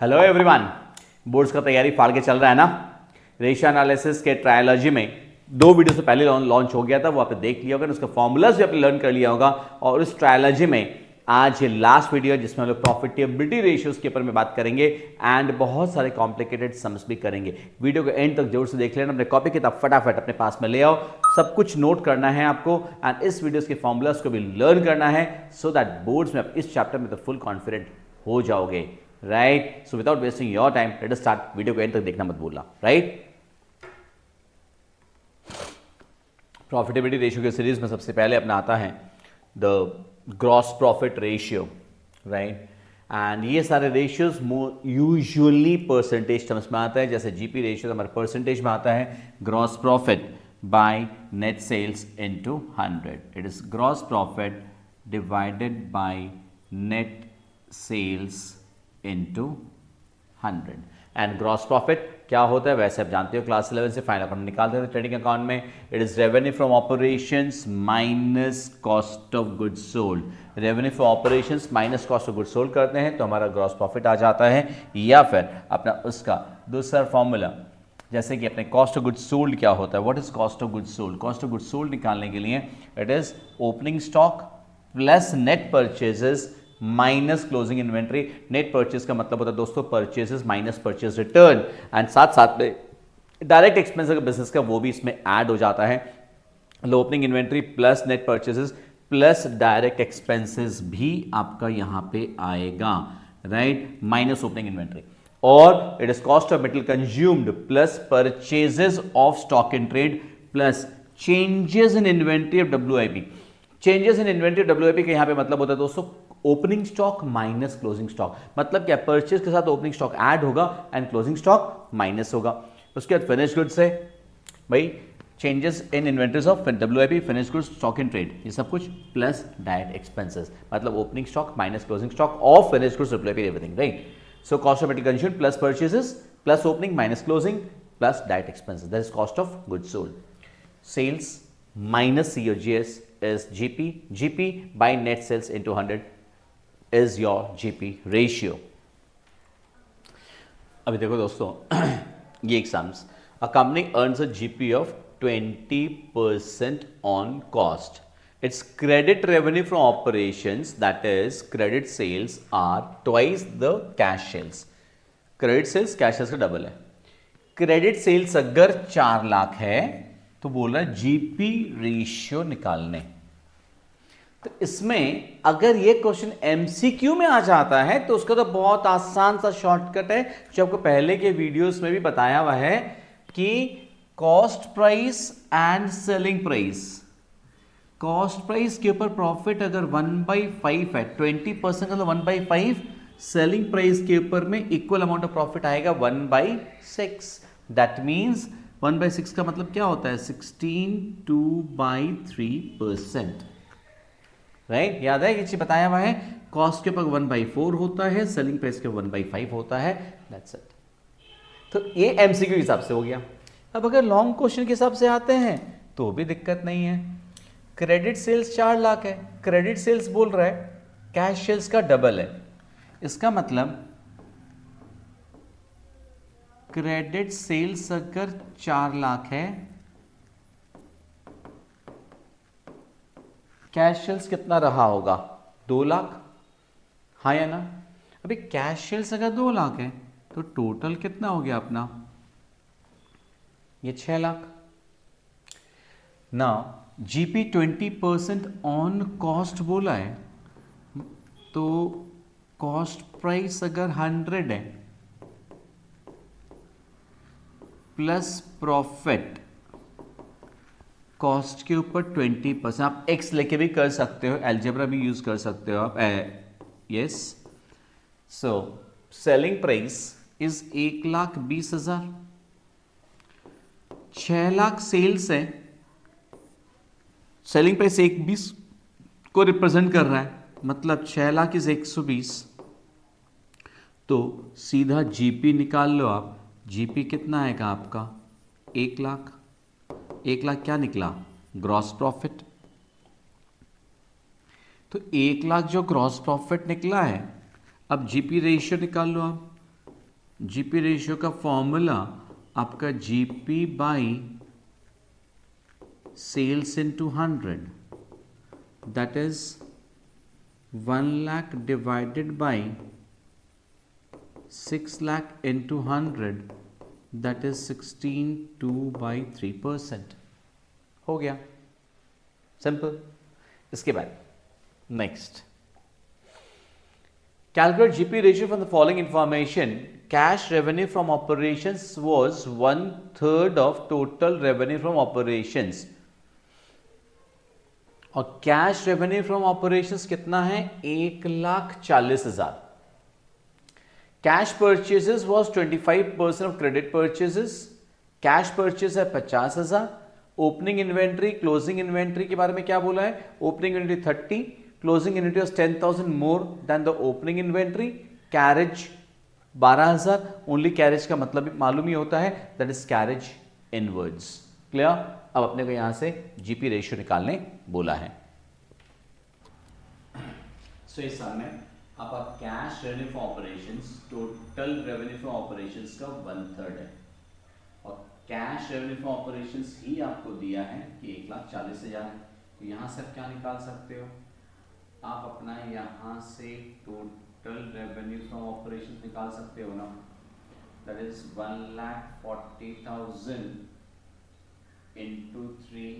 Hello everyone, boards का तैयारी फाड़ के चल रहा है ना। रेशियो एनालिसिस के ट्रायोलॉजी में 2 वीडियो से पहले लॉन्च हो गया था, वो आपने देख लिया होगा, उसका फॉर्मूलाज भी आपने लर्न कर लिया होगा। और इस ट्रायोलॉजी में आज ये लास्ट वीडियो जिसमें हम लोग प्रॉफिटेबिलिटी रेशियोज के ऊपर में बात करेंगे एंड बहुत सारे कॉम्प्लिकेटेड सम्स भी करेंगे। वीडियो को एंड तक जरूर से देख लेना, अपने कॉपी किताब फटाफट अपने पास में ले आओ, सब कुछ नोट करना है आपको एंड इस वीडियोस के फॉर्मूलाज को भी लर्न करना है सो दैट बोर्ड्स में आप इस चैप्टर में तो फुल कॉन्फिडेंट हो जाओगे। Right, so without wasting your time let us start. Video को एंड तक देखना मत भूलना। राइट, प्रॉफिटेबिलिटी रेशियो के सीरीज में सबसे पहले अपना आता है the gross profit ratio. Right, and ये सारे रेशियोज यूजुअली परसेंटेज टर्म्स में आता है, जैसे जीपी रेशियो हमारे परसेंटेज में आता है gross profit by net sales into 100। It is gross profit divided by net sales into 100। And gross profit क्या होता है वैसे आप जानते हो, क्लास 11 से फाइनल अकाउंट निकालते थे ट्रेडिंग अकाउंट में। It is revenue from operations minus cost of goods sold. Revenue from operations minus cost of goods sold करते हैं तो हमारा ग्रॉस प्रॉफिट आ जाता है। या फिर अपना उसका दूसरा फॉर्मूला, जैसे कि अपने कॉस्ट ऑफ गुड्स सोल्ड क्या होता है, what is cost of goods sold. Cost of goods sold निकालने के लिए it is opening stock plus net purchases minus closing inventory. Net purchase का मतलब होता है दोस्तों purchases minus purchase return, and साथ साथ में डायरेक्ट एक्सपेंस अगर बिजनेस का वो भी इसमें ऐड हो जाता है। Opening inventory plus net purchases plus direct expenses भी आपका यहां पे आएगा। Right, minus opening inventory. और it is cost of material consumed plus purchases of stock in trade plus changes in inventory of WIP. Changes in inventory WIP का यहां पे मतलब होता है दोस्तों opening stock minus closing stock. मतलब क्या, परचेज के साथ ओपनिंग स्टॉक ऐड होगा एंड क्लोजिंग स्टॉक माइनस होगा। उसके बाद फिनिश गुड्स है भाई, changes in inventories of WIP, finish goods, stock in trade, ये सब कुछ प्लस डायरेक्ट एक्सपेंसेस, मतलब opening stock minus closing stock of finish goods WIP everything. Right, so cost of material consumed plus purchases plus opening minus closing plus direct expenses, that is cost of goods sold. Sales minus COGS is GP. GP by net sales into 100 is your GP ratio. अभी देखो दोस्तों ये exams, a company earns a GP of 20% on cost. Its credit revenue from operations, that is credit sales, are twice the cash sales. Credit sales cash sales का double है। Credit sales अगर 4 लाख है तो बोल रहा है जीपी रेशियो निकालने। तो इसमें अगर ये क्वेश्चन एमसीक्यू में आ जाता है तो उसका तो बहुत आसान सा शॉर्टकट है जो आपको पहले के वीडियोस में भी बताया हुआ है कि cost price and selling price. Cost price के ऊपर प्रॉफिट अगर 1/5 है, 20% का तो 1/5, सेलिंग प्राइस के ऊपर में इक्वल अमाउंट ऑफ प्रॉफिट आएगा 1/6। दैट मीन्स 1/6 का मतलब क्या होता है, 16 2/3%। राइट, याद है ये चीज बताया हुआ है। कॉस्ट के ऊपर 1/4 होता है, सेलिंग प्राइस के 1/5 होता है। That's it. तो ये एमसीक्यू के हिसाब से हो गया। अब अगर लॉन्ग क्वेश्चन के हिसाब से आते हैं तो भी दिक्कत नहीं है। क्रेडिट सेल्स 4 लाख है, क्रेडिट सेल्स बोल रहा है कैश सेल्स का डबल है। इसका मतलब क्रेडिट सेल्स अगर 4 लाख है, कैश सेल्स कितना रहा होगा, 2 लाख। हाँ या ना। अभी कैश सेल्स अगर 2 लाख है तो टोटल कितना हो गया अपना, ये 6 लाख। ना जीपी 20% ऑन कॉस्ट बोला है तो कॉस्ट प्राइस अगर 100 है प्लस प्रॉफिट कॉस्ट के ऊपर 20%, आप एक्स लेके भी कर सकते हो, एल्जेब्रा भी यूज कर सकते हो आप। Yes, so selling price is 1,20,000, 6 lakh sales है, सेलिंग प्राइस 1,20 को रिप्रेजेंट कर रहा है, मतलब 6 लाख इज 120। तो सीधा जीपी निकाल लो आप। जीपी कितना आएगा आपका, 1 लाख। 1 लाख क्या निकला, ग्रॉस प्रॉफिट। तो 1 लाख जो ग्रॉस प्रॉफिट निकला है, अब जीपी रेशियो निकाल लो आप। जीपी रेशियो का फॉर्मूला आपका GP by sales into 100, that is 1 lakh divided by 6 lakh into 100, that is 16/3%। हो गया, सिंपल। इसके बाद next, calculate GP ratio from the following information. Cash revenue from operations was 1/3 of total revenue from operations. और cash revenue from operations कितना है? 1,40,000। Cash purchases was 25% of credit purchases. Cash purchase है 50,000। Opening inventory, closing inventory के बारे में क्या बोला है? Opening inventory 30, closing inventory was 10,000 more than the opening inventory. Carriage 12,000। Only carriage का मतलब मालूम ही होता है, that is carriage inwards. Clear? अब अपने को यहां से जीपी रेशियो निकालने बोला है। सो इस सम में आपका cash revenue for operations, total revenue for operations का 1/3 है, और कैश रेवेन्यू फॉर ऑपरेशंस ही आपको दिया है कि 1,40,000 है। तो यहां से आप क्या निकाल सकते हो? आप अपना यहां से टोटल रेवेन्यू फ्रॉम ऑपरेशन निकाल सकते हो ना, that is 1,40,000 into 3,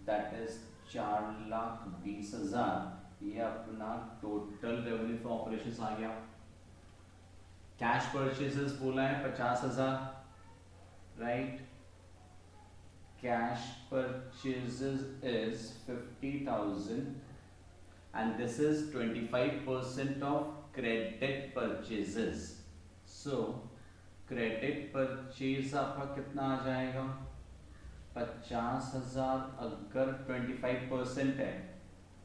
that is 4,20,000। ये अपना टोटल रेवेन्यू फ्रॉम ऑपरेशन आ गया। कैश परचेजेस बोला है 50,000, right? Cash purchases is 50,000 and this is 25% of credit purchases. So credit purchase आपका कितना आ जाएगा? 50,000 अगर 25% है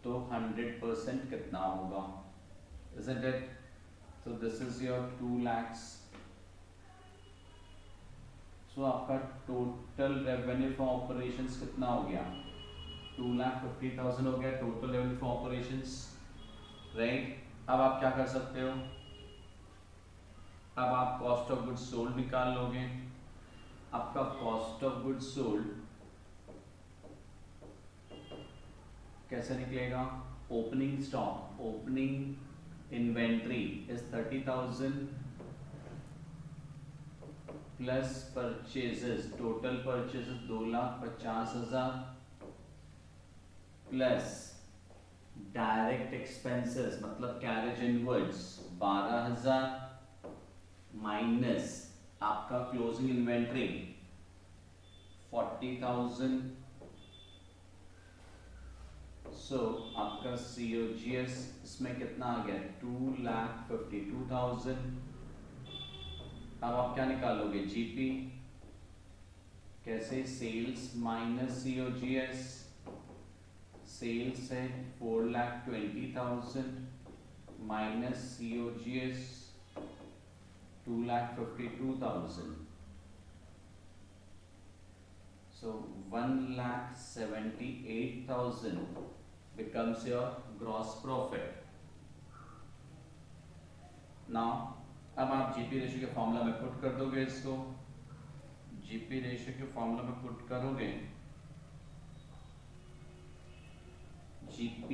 तो 100% कितना होगा? Isn't it? So this is your 2 lakhs. So आपका total revenue from operations कितना हो गया? 2,50,000 हो गया total revenue for operations, right? अब आप क्या कर सकते हो? अब आप कॉस्ट ऑफ गुड्स सोल्ड निकाल लोगे। आपका कॉस्ट ऑफ गुड्स सोल्ड कैसे निकलेगा? Opening stock, opening inventory is 30,000 plus purchases, total purchases 2,50,000 plus direct expenses मतलब कैरेज इनवर्ड्स 12,000 माइनस आपका क्लोजिंग इन्वेंट्री 40,000। सो आपका COGS इसमें कितना आ गया? 2,52,000। अब आप क्या निकालोगे? जीपी कैसे? Sales minus COGS। सेल्स है 4,20,000 minus COGS 2,52,000, so 1,78,000 becomes your gross profit. Now अब आप जीपी रेशियो के फॉर्मूला में पुट कर दोगे इसको। जीपी रेशियो के फॉर्मूला में पुट करोगे GP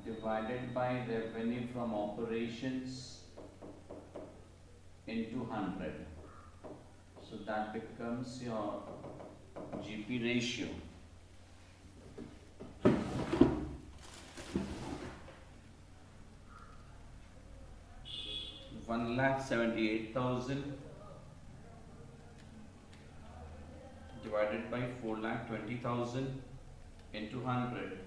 divided by revenue from operations into 100. So that becomes your GP ratio. $1,78,000 divided by 4,20,000 into 100,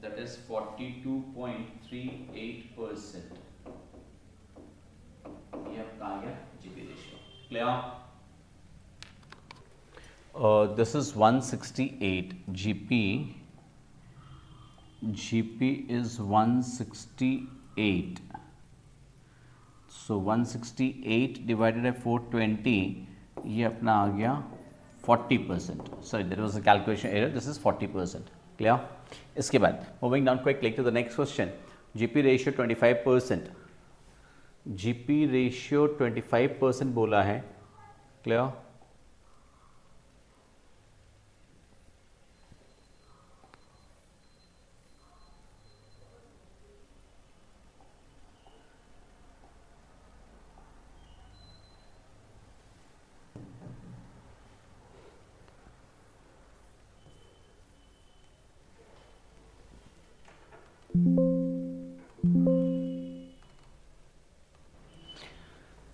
that is 42.38%. ये आपका आ गया GP ratio. Clear? This is 168 GP. GP is 168. So 168 divided by 420, ये अपना आ गया 40%. Sorry, there was a calculation error. This is 40%. Clear? इसके बाद moving down quickly to the next question. GP ratio 25%. GP ratio 25% बोला है, clear.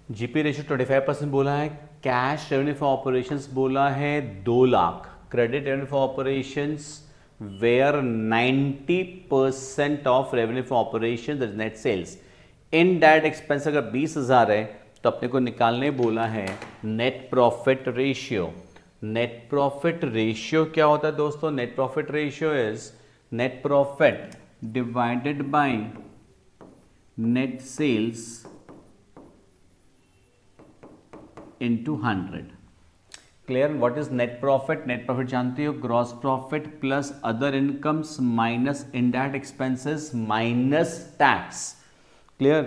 GP ratio 25% बोला है, cash revenue for operations बोला है 2 lakh, credit revenue for operations where 90% of revenue for operation net sales. Indirect expense अगर 20,000 है तो अपने को निकालने बोला है net profit ratio. Net profit ratio क्या होता है दोस्तों? Net profit ratio is net profit divided by net sales into 100। Clear? What is net profit? Net profit जानते हो, gross profit plus other incomes minus indirect expenses minus tax. Clear?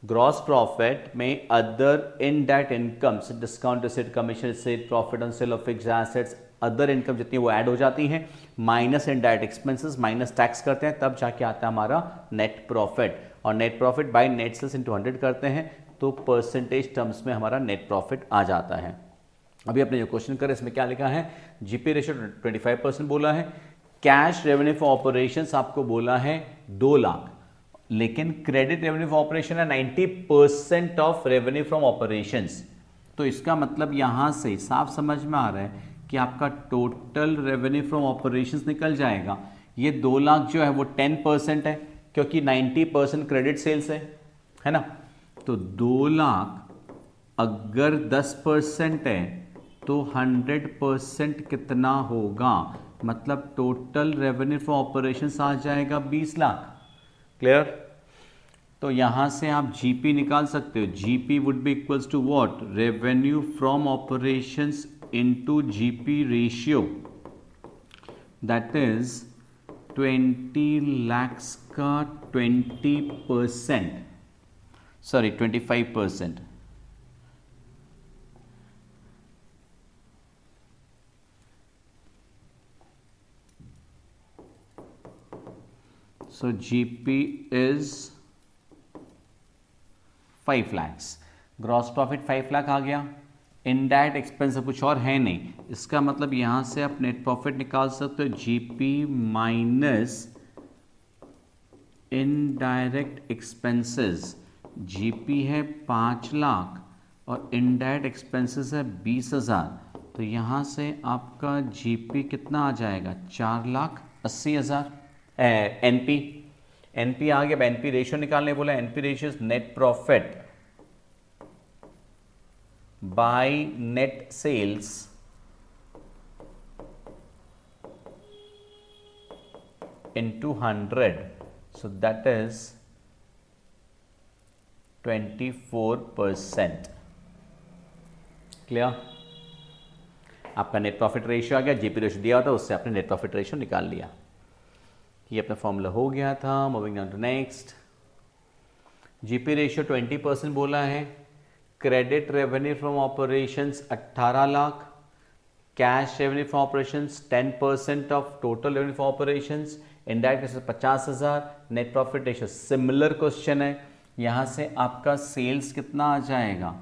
Gross profit में other indirect incomes, discount receipt, commission receipt, profit on sale of fixed assets, other income जितनी वो add हो जाती हैं, minus indirect expenses minus tax करते हैं, तब जाके आता है हमारा नेट प्रॉफिट। और net profit by net sales into 100 करते हैं तो परसेंटेज टर्म्स में हमारा नेट प्रॉफिट आ जाता है। अभी अपने जो क्वेश्चन कर इसमें क्या लिखा है? जीपी रेशियो 25% बोला है, कैश रेवेन्यू फॉर ऑपरेशंस आपको बोला है 2 लाख, लेकिन क्रेडिट रेवेन्यू फॉर ऑपरेशन है 90% ऑफ रेवेन्यू फ्रॉम ऑपरेशंस। तो इसका मतलब यहां से साफ समझ में आ रहा है कि आपका टोटल रेवेन्यू फ्रॉम ऑपरेशंस निकल जाएगा। ये 2 लाख जो है वो 10% है, क्योंकि 90% क्रेडिट सेल्स है ना। तो 2 लाख अगर 10% है तो 100% कितना होगा? मतलब टोटल रेवेन्यू फॉर ऑपरेशंस आ जाएगा 20 लाख। क्लियर? तो यहां से आप जीपी निकाल सकते हो। GP would be equals to what? Revenue from operations into GP ratio, that is 20 lakhs का 20%, sorry 25%। So GP is 5 lakhs, gross profit 5 lakh आ गया। इनडायरेक्ट एक्सपेंस कुछ और है नहीं, इसका मतलब यहां से आप नेट प्रॉफिट निकाल सकते हो, GP minus indirect expenses. GP है 5 लाख और इनडायरेक्ट एक्सपेंसेस है 20,000, तो यहां से आपका जीपी कितना आ जाएगा? 4,80,000। एनपी आ गया। एनपी रेशियो निकालने बोला, NP ratio is net profit by net sales into 100, so that is 24%। Clear? आपका नेट प्रॉफिट रेशियो आ गया, जीपी रेशियो दिया होता उससे आपने नेट प्रॉफिट रेशियो निकाल लिया। ये अपना फॉर्मूला हो गया था। Moving on to next. GP ratio 20% बोला है, credit revenue from operations 18 lakh, cash revenue from operations 10% of total revenue from operations, indirect 50,000, net profit ratio similar question है। यहाँ से आपका सेल्स कितना आ जाएगा?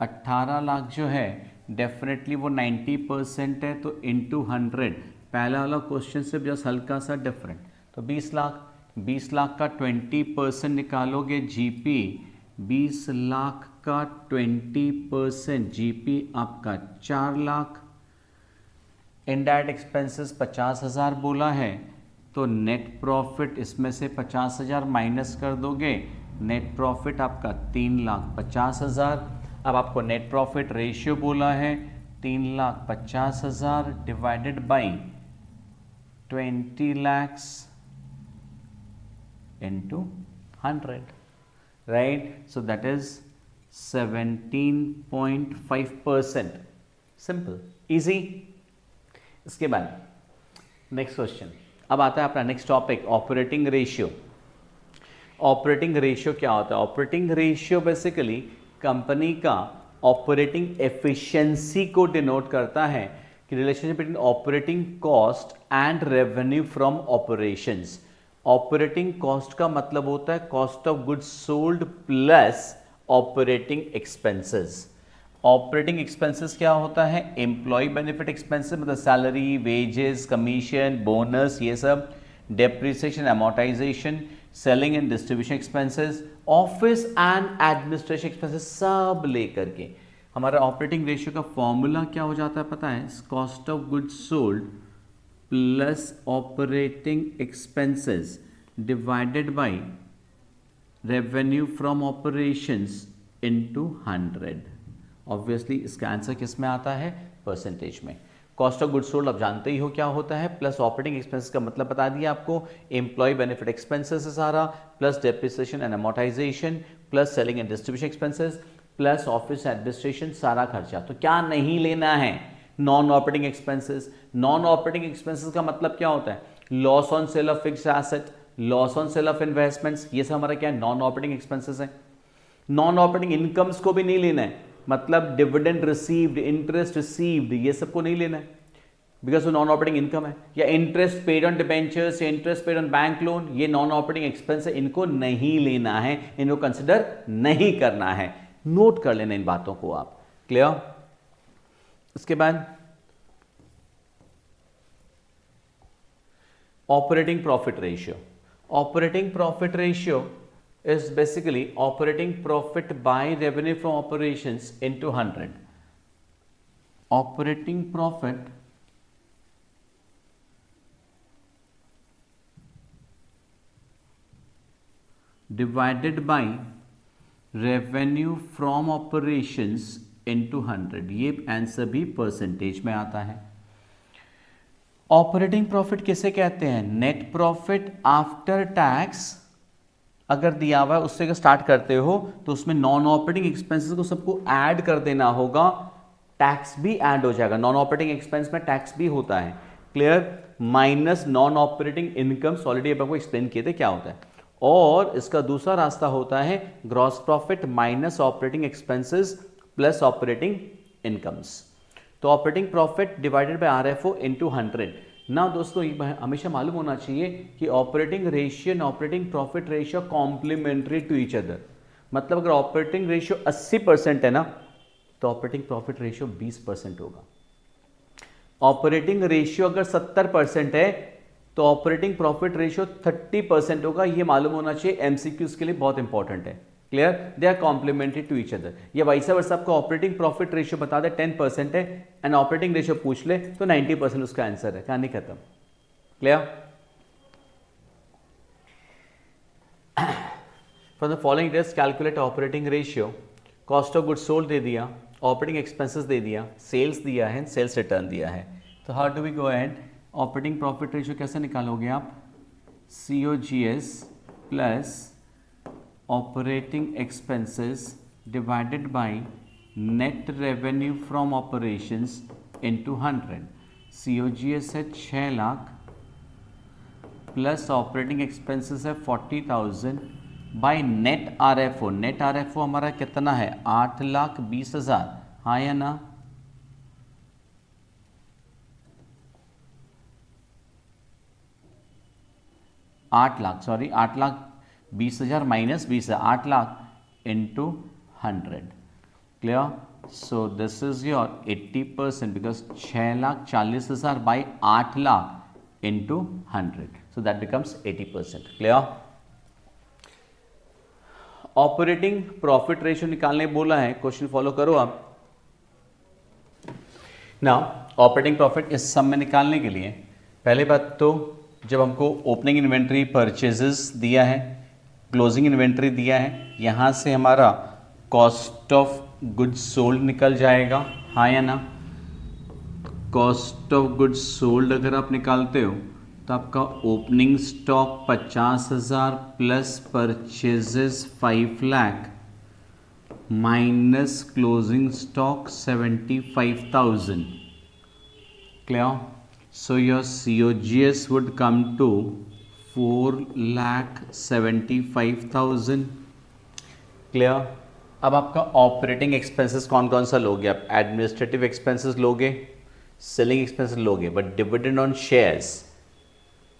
18 लाख जो है डेफिनेटली वो 90% है, तो इंटू 100, पहला वाला क्वेश्चन से जस्ट हल्का सा डिफरेंट, तो 20 लाख। 20 लाख का 20% निकालोगे जीपी, 20 लाख का 20% जीपी आपका 4 लाख। इनडायरेक्ट एक्सपेंसेस 50,000 बोला है, तो नेट प्रॉफिट इसमें से 50,000 माइनस कर दोगे, नेट प्रॉफिट आपका 3,50,000। अब आपको नेट प्रॉफिट रेशियो बोला है 3,50,000 divided by 20 lakhs into 100, right? So that is 17.5%। Simple, easy. इसके बाद नेक्स्ट क्वेश्चन। अब आता है अपना next topic, operating ratio. Operating ratio क्या होता है? ऑपरेटिंग रेशियो बेसिकली कंपनी का ऑपरेटिंग एफिशिएंसी को डिनोट करता है कि relationship between operating cost and revenue from operations. Operating cost का मतलब होता है cost of goods sold plus operating expenses. Operating expenses क्या होता है? एम्प्लॉय बेनिफिट एक्सपेंसेस, मतलब सैलरी, वेजेस, कमीशन, बोनस, ये सब। Depreciation, amortisation, selling and distribution expenses, office and administration expenses, सब लेकर के हमारा ऑपरेटिंग रेशियो का फॉर्मूला क्या हो जाता है पता है? Cost of goods sold plus operating expenses divided by revenue from operations into 100। Obviously इसका आंसर किस में आता है? परसेंटेज में। कॉस्ट ऑफ गुड्स सोल्ड आप जानते ही हो क्या होता है, प्लस ऑपरेटिंग एक्सपेंसेस का मतलब बता दिया आपको, एम्प्लॉय बेनिफिट एक्सपेंसेस है सारा, plus depreciation and amortisation, plus selling and distribution expenses, plus office administration, सारा खर्चा। तो क्या नहीं लेना है? Non operating expenses. Non operating expenses का मतलब क्या होता है? Loss on sale of fixed asset, loss on sale of investments, ये सब हमारा क्या है? नॉन ऑपरेटिंग एक्सपेंसेस है। नॉन ऑपरेटिंग इनकम्स को भी नहीं लेना है, मतलब डिविडेंड रिसीव्ड, इंटरेस्ट रिसीव्ड, ये सबको नहीं लेना है बिकॉज वो नॉन ऑपरेटिंग इनकम है। या इंटरेस्ट पेड ऑन डिबेंचर्स या interest paid on bank loan, ये नॉन ऑपरेटिंग एक्सपेंस है, इनको नहीं लेना है, इनको कंसिडर नहीं करना है। नोट कर लेना इन बातों को आप। क्लियर? इसके बाद operating profit ratio. Operating profit ratio is basically operating profit by revenue from operations into 100. Operating profit divided by revenue from operations into 100, ये आंसर भी परसेंटेज में आता है। ऑपरेटिंग प्रॉफिट किसे कहते हैं? नेट प्रॉफिट आफ्टर टैक्स अगर दिया हुआ है उससे अगर स्टार्ट करते हो तो उसमें नॉन ऑपरेटिंग एक्सपेंसेस को सबको ऐड कर देना होगा, टैक्स भी ऐड हो जाएगा। नॉन ऑपरेटिंग एक्सपेंस में टैक्स भी होता है। Clear? Minus non operating incomes, already आपको एक्सप्लेन किए थे क्या होता है। और इसका दूसरा रास्ता होता है gross profit minus operating expenses plus operating incomes. तो operating profit divided by RFO into 100 ना। दोस्तों ये हमेशा मालूम होना चाहिए कि operating ratio and operating profit ratio complementary to each other. मतलब अगर ऑपरेटिंग रेशियो 80% है ना तो ऑपरेटिंग प्रॉफिट रेशियो 20% होगा। ऑपरेटिंग रेशियो अगर 70% है तो ऑपरेटिंग प्रॉफिट रेशियो 30% होगा। ये मालूम होना चाहिए, एमसीक्यूज के लिए बहुत इंपॉर्टेंट है। Clear? They are complementary to each other. या वाइस वर्सा आपको ऑपरेटिंग प्रॉफिट रेशियो बता दे 10% है एंड ऑपरेटिंग रेशियो पूछ ले तो 90% उसका आंसर है। कहानी खत्म। Clear? From the following dates calculate operating ratio. Cost of goods sold दे दिया, ऑपरेटिंग एक्सपेंसेस दे दिया, सेल्स दिया है, सेल्स रिटर्न दिया है। तो how do we go ahead? Operating profit ratio कैसे निकालोगे आप? COGS plus operating expenses divided by net revenue from operations into 100। COGS है 6 लाख प्लस ऑपरेटिंग एक्सपेंसेस है 40,000 by net RFO. Net RFO हमारा कितना है? 8,20,000। हाँ या ना? आठ लाख 20,000 माइनस 20 है, 8 lakh into 100। Clear? So this is your 80% because 6,40,000 by 8 lakh into 100, so that becomes 80%। Clear? Operating profit ratio निकालने बोला है, क्वेश्चन फॉलो करो आप। ना ऑपरेटिंग प्रॉफिट इस सम में निकालने के लिए पहले बात तो जब हमको ओपनिंग इन्वेंट्री परचेजेस दिया है, क्लोजिंग इन्वेंट्री दिया है, यहाँ से हमारा कॉस्ट ऑफ गुड्स सोल्ड निकल जाएगा। हाँ या ना? कॉस्ट ऑफ गुड्स सोल्ड अगर आप निकालते हो तो आपका opening stock 50,000 plus purchases 5 lakh minus closing stock 75,000। Clear? So your COGS would come to 4,75,000। Clear. अब आपका ऑपरेटिंग एक्सपेंसेस कौन कौन सा लोगे आप? एडमिनिस्ट्रेटिव एक्सपेंसेस लोगे, सेलिंग एक्सपेंसेस लोगे, but dividend on shares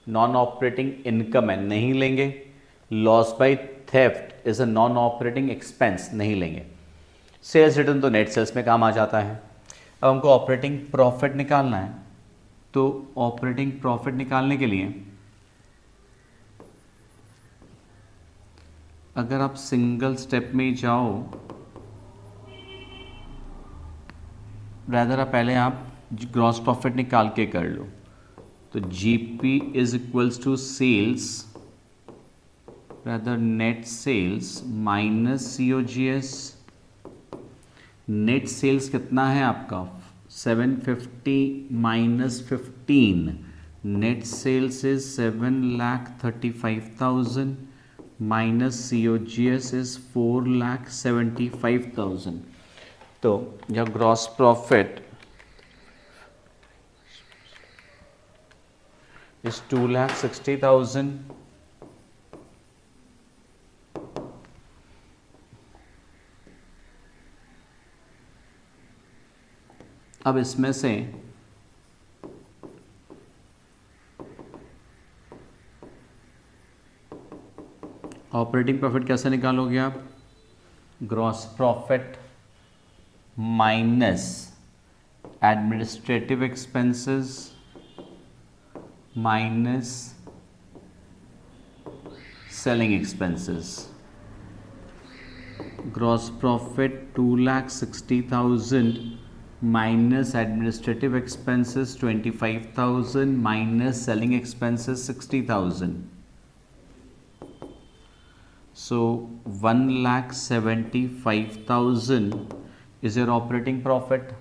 non operating income है, नहीं लेंगे। Loss by theft is a non operating expense, नहीं लेंगे। सेल्स रिटर्न तो नेट सेल्स में काम आ जाता है। अब हमको ऑपरेटिंग प्रॉफिट निकालना है, तो ऑपरेटिंग प्रॉफिट निकालने के लिए अगर आप सिंगल स्टेप में ही जाओ, रैदर पहले आप ग्रॉस प्रॉफिट निकाल के कर लो। तो GP is equals to sales, rather net sales minus COGS. Net sales कितना है आपका? 750 माइनस 15, net sales is 7,35,000 minus COGS is 4,75,000। तो यह ग्रॉस प्रॉफिट इज 2,60,000। अब इसमें से ऑपरेटिंग प्रॉफिट कैसे निकालोगे आप? Gross profit minus administrative expenses minus selling expenses. Gross profit 2,60,000 minus administrative expenses 25,000 minus selling expenses 60,000। So 1,75,000 is your operating profit।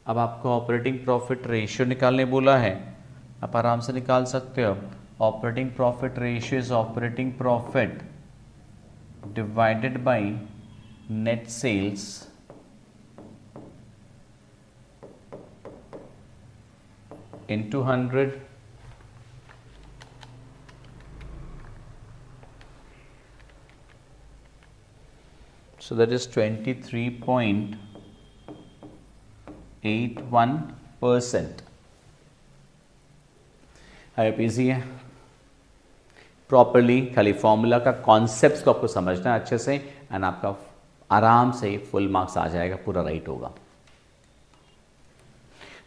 अब आपको ऑपरेटिंग प्रॉफिट रेशियो निकालने बोला है, आप आराम से निकाल सकते हो। Operating profit ratio is operating profit divided by net sales into 100। So that is 23.81%। है इजी है प्रॉपरली, खाली फॉर्मूला का कॉन्सेप्ट को आपको समझना है अच्छे से, एंड आपका आराम से फुल मार्क्स आ जाएगा, पूरा राइट होगा।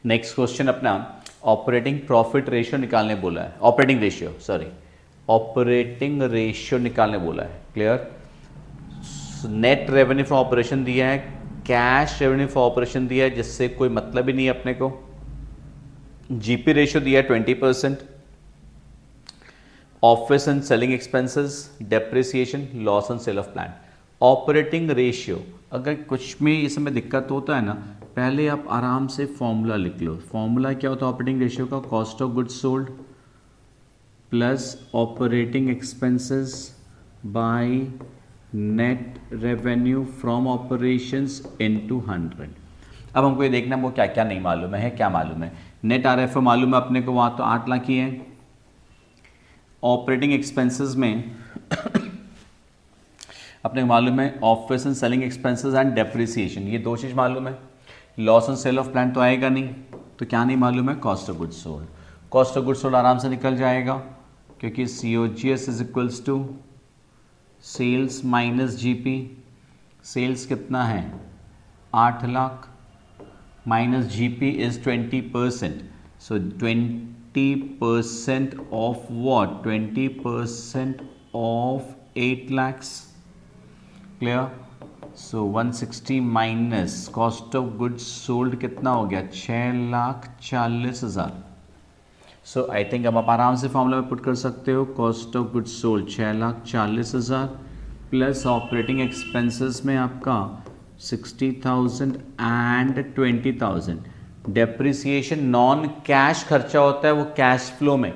नेक्स्ट क्वेश्चन अपना ऑपरेटिंग प्रॉफिट रेशियो निकालने बोला है, ऑपरेटिंग रेशियो निकालने बोला है। Clear. Net revenue for operation दिया है, कैश रेवेन्यू फॉर ऑपरेशन दिया है, जिससे कोई मतलब ही नहीं है अपने को। जीपी रेशियो दिया है 20%। Office and selling expenses, depreciation, loss and sale of plant. Operating ratio अगर कुछ में इस समय दिक्कत होता है ना, पहले आप आराम से फॉर्मूला लिख लो। फॉर्मूला क्या होता है ऑपरेटिंग रेशियो का? Cost of goods sold plus operating expenses by net revenue from operations into 100। अब हमको ये देखना वो क्या क्या नहीं मालूम है, क्या मालूम है? नेट आरएफओ मालूम है अपने को, वहाँ तो 8 लाख ही है। ऑपरेटिंग एक्सपेंसेस में अपने को मालूम है office and selling expenses and depreciation, ये दो चीज़ मालूम है। Loss and sale of plant तो आएगा नहीं, तो क्या नहीं मालूम है? Cost of goods sold. Cost of goods sold आराम से निकल जाएगा, क्योंकि COGS is equals to sales minus GP. Sales कितना है? 8 lakh minus GP is 20%। So 20% of what? 20% of 8 lakhs। Clear. So 160 minus cost of goods sold कितना हो गया? 6,40,000। सो आई थिंक अब आप आराम से फॉर्मूला में पुट कर सकते हो। Cost of goods sold 6,40,000 plus operating expenses में आपका 60,000 एंड 20,000। डेप्रिसिएशन नॉन कैश खर्चा होता है, वो कैश फ्लो में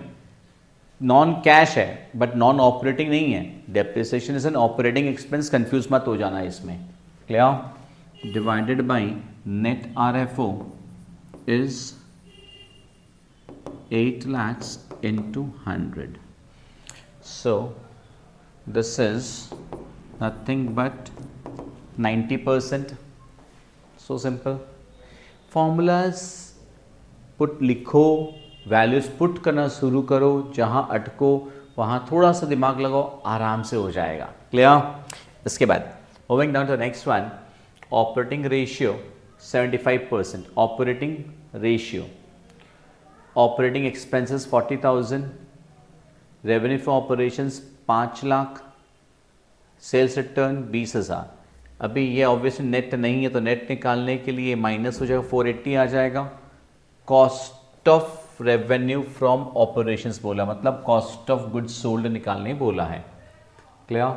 नॉन कैश है बट नॉन ऑपरेटिंग नहीं है। Depreciation is an operating expense, confuse मत हो जाना इसमें। Clear. Divided by net RFO is 8 lakhs into 100। So this is nothing but 90%. So simple. Formulas put लिखो, वैल्यूज पुट करना शुरू करो, जहां अटको वहां थोड़ा सा दिमाग लगाओ, आराम से हो जाएगा. क्लियर? इसके बाद moving down to next one, operating ratio 75%. Operating ratio, operating expenses 40,000, revenue for operations 5 lakh, sales return 20,000. अभी ये ऑब्वियसली नेट नहीं है तो नेट निकालने के लिए माइनस हो जाएगा, 480 आ जाएगा. Cost of revenue from operations बोला, मतलब कॉस्ट ऑफ गुड्स सोल्ड निकालने बोला है. क्लियर?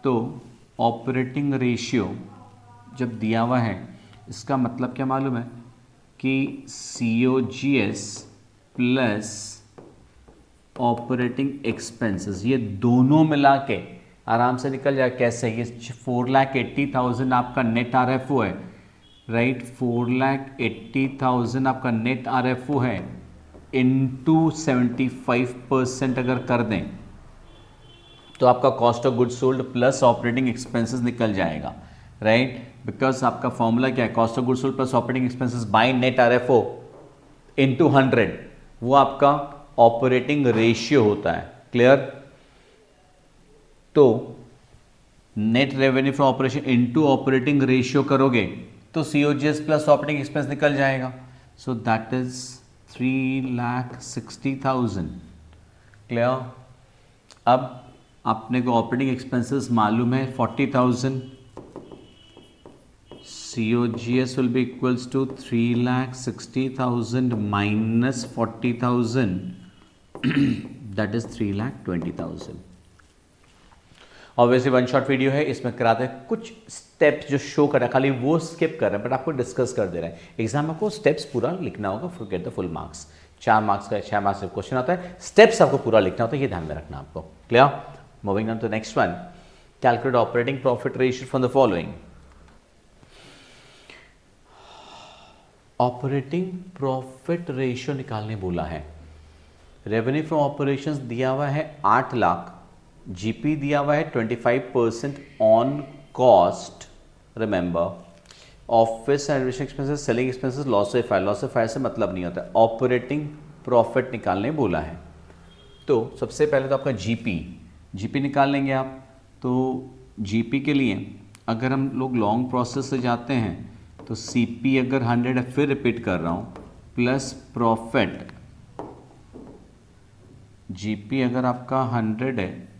तो ऑपरेटिंग रेशियो जब दिया हुआ है, इसका मतलब क्या मालूम है कि COGS प्लस ऑपरेटिंग एक्सपेंसेस, ये दोनों मिला के आराम से निकल जाए. कैसे? ये 4,80,000 आपका नेट RFO है, राइट? 4,80,000 आपका नेट RFO है, इनटू 75% अगर कर दें तो आपका cost of goods sold plus operating expenses निकल जाएगा, राइट? बिकॉज आपका फॉर्मूला क्या है? Cost of goods sold plus operating expenses by net RFO into 100. वो आपका ऑपरेटिंग रेशियो होता है. क्लियर? तो net revenue from operation into operating ratio करोगे तो COGS प्लस ऑपरेटिंग एक्सपेंस निकल जाएगा. So that is 3,60,000. क्लियर? अब अपने को ऑपरेटिंग एक्सपेंसेस मालूम है 40,000. COGS will be equals to 3,60,000 minus 40,000, that is 3,20,000. Obviously one shot video है, इसमें कराते हैं कुछ स्टेप्स जो शो कर रहा है, खाली वो स्किप कर रहे हैं बट आपको डिस्कस कर दे रहे हैं. एग्जाम में आपको स्टेप्स पूरा लिखना होगा for get the full marks. 4 marks का 6 मार्क्स का क्वेश्चन आता है, स्टेप्स आपको पूरा लिखना होता है, ये ध्यान में रखना आपको. Clear? Moving on to next one, calculate operating profit ratio from the following. Operating profit ratio निकालने बोला है. रेवेन्यू फ्रॉम ऑपरेशंस दिया हुआ है 8 लाख, GP दिया हुआ है 25% on cost. Remember, office and administration expenses, selling expenses, लॉसिफायर से मतलब नहीं होता. ऑपरेटिंग प्रॉफिट निकालने बोला है. तो सबसे पहले तो आपका GP निकाल लेंगे आप. तो GP के लिए अगर हम लोग लॉन्ग प्रोसेस से जाते हैं तो CP अगर 100 है, फिर रिपीट कर रहा हूँ, प्लस प्रॉफिट. GP अगर आपका 100 है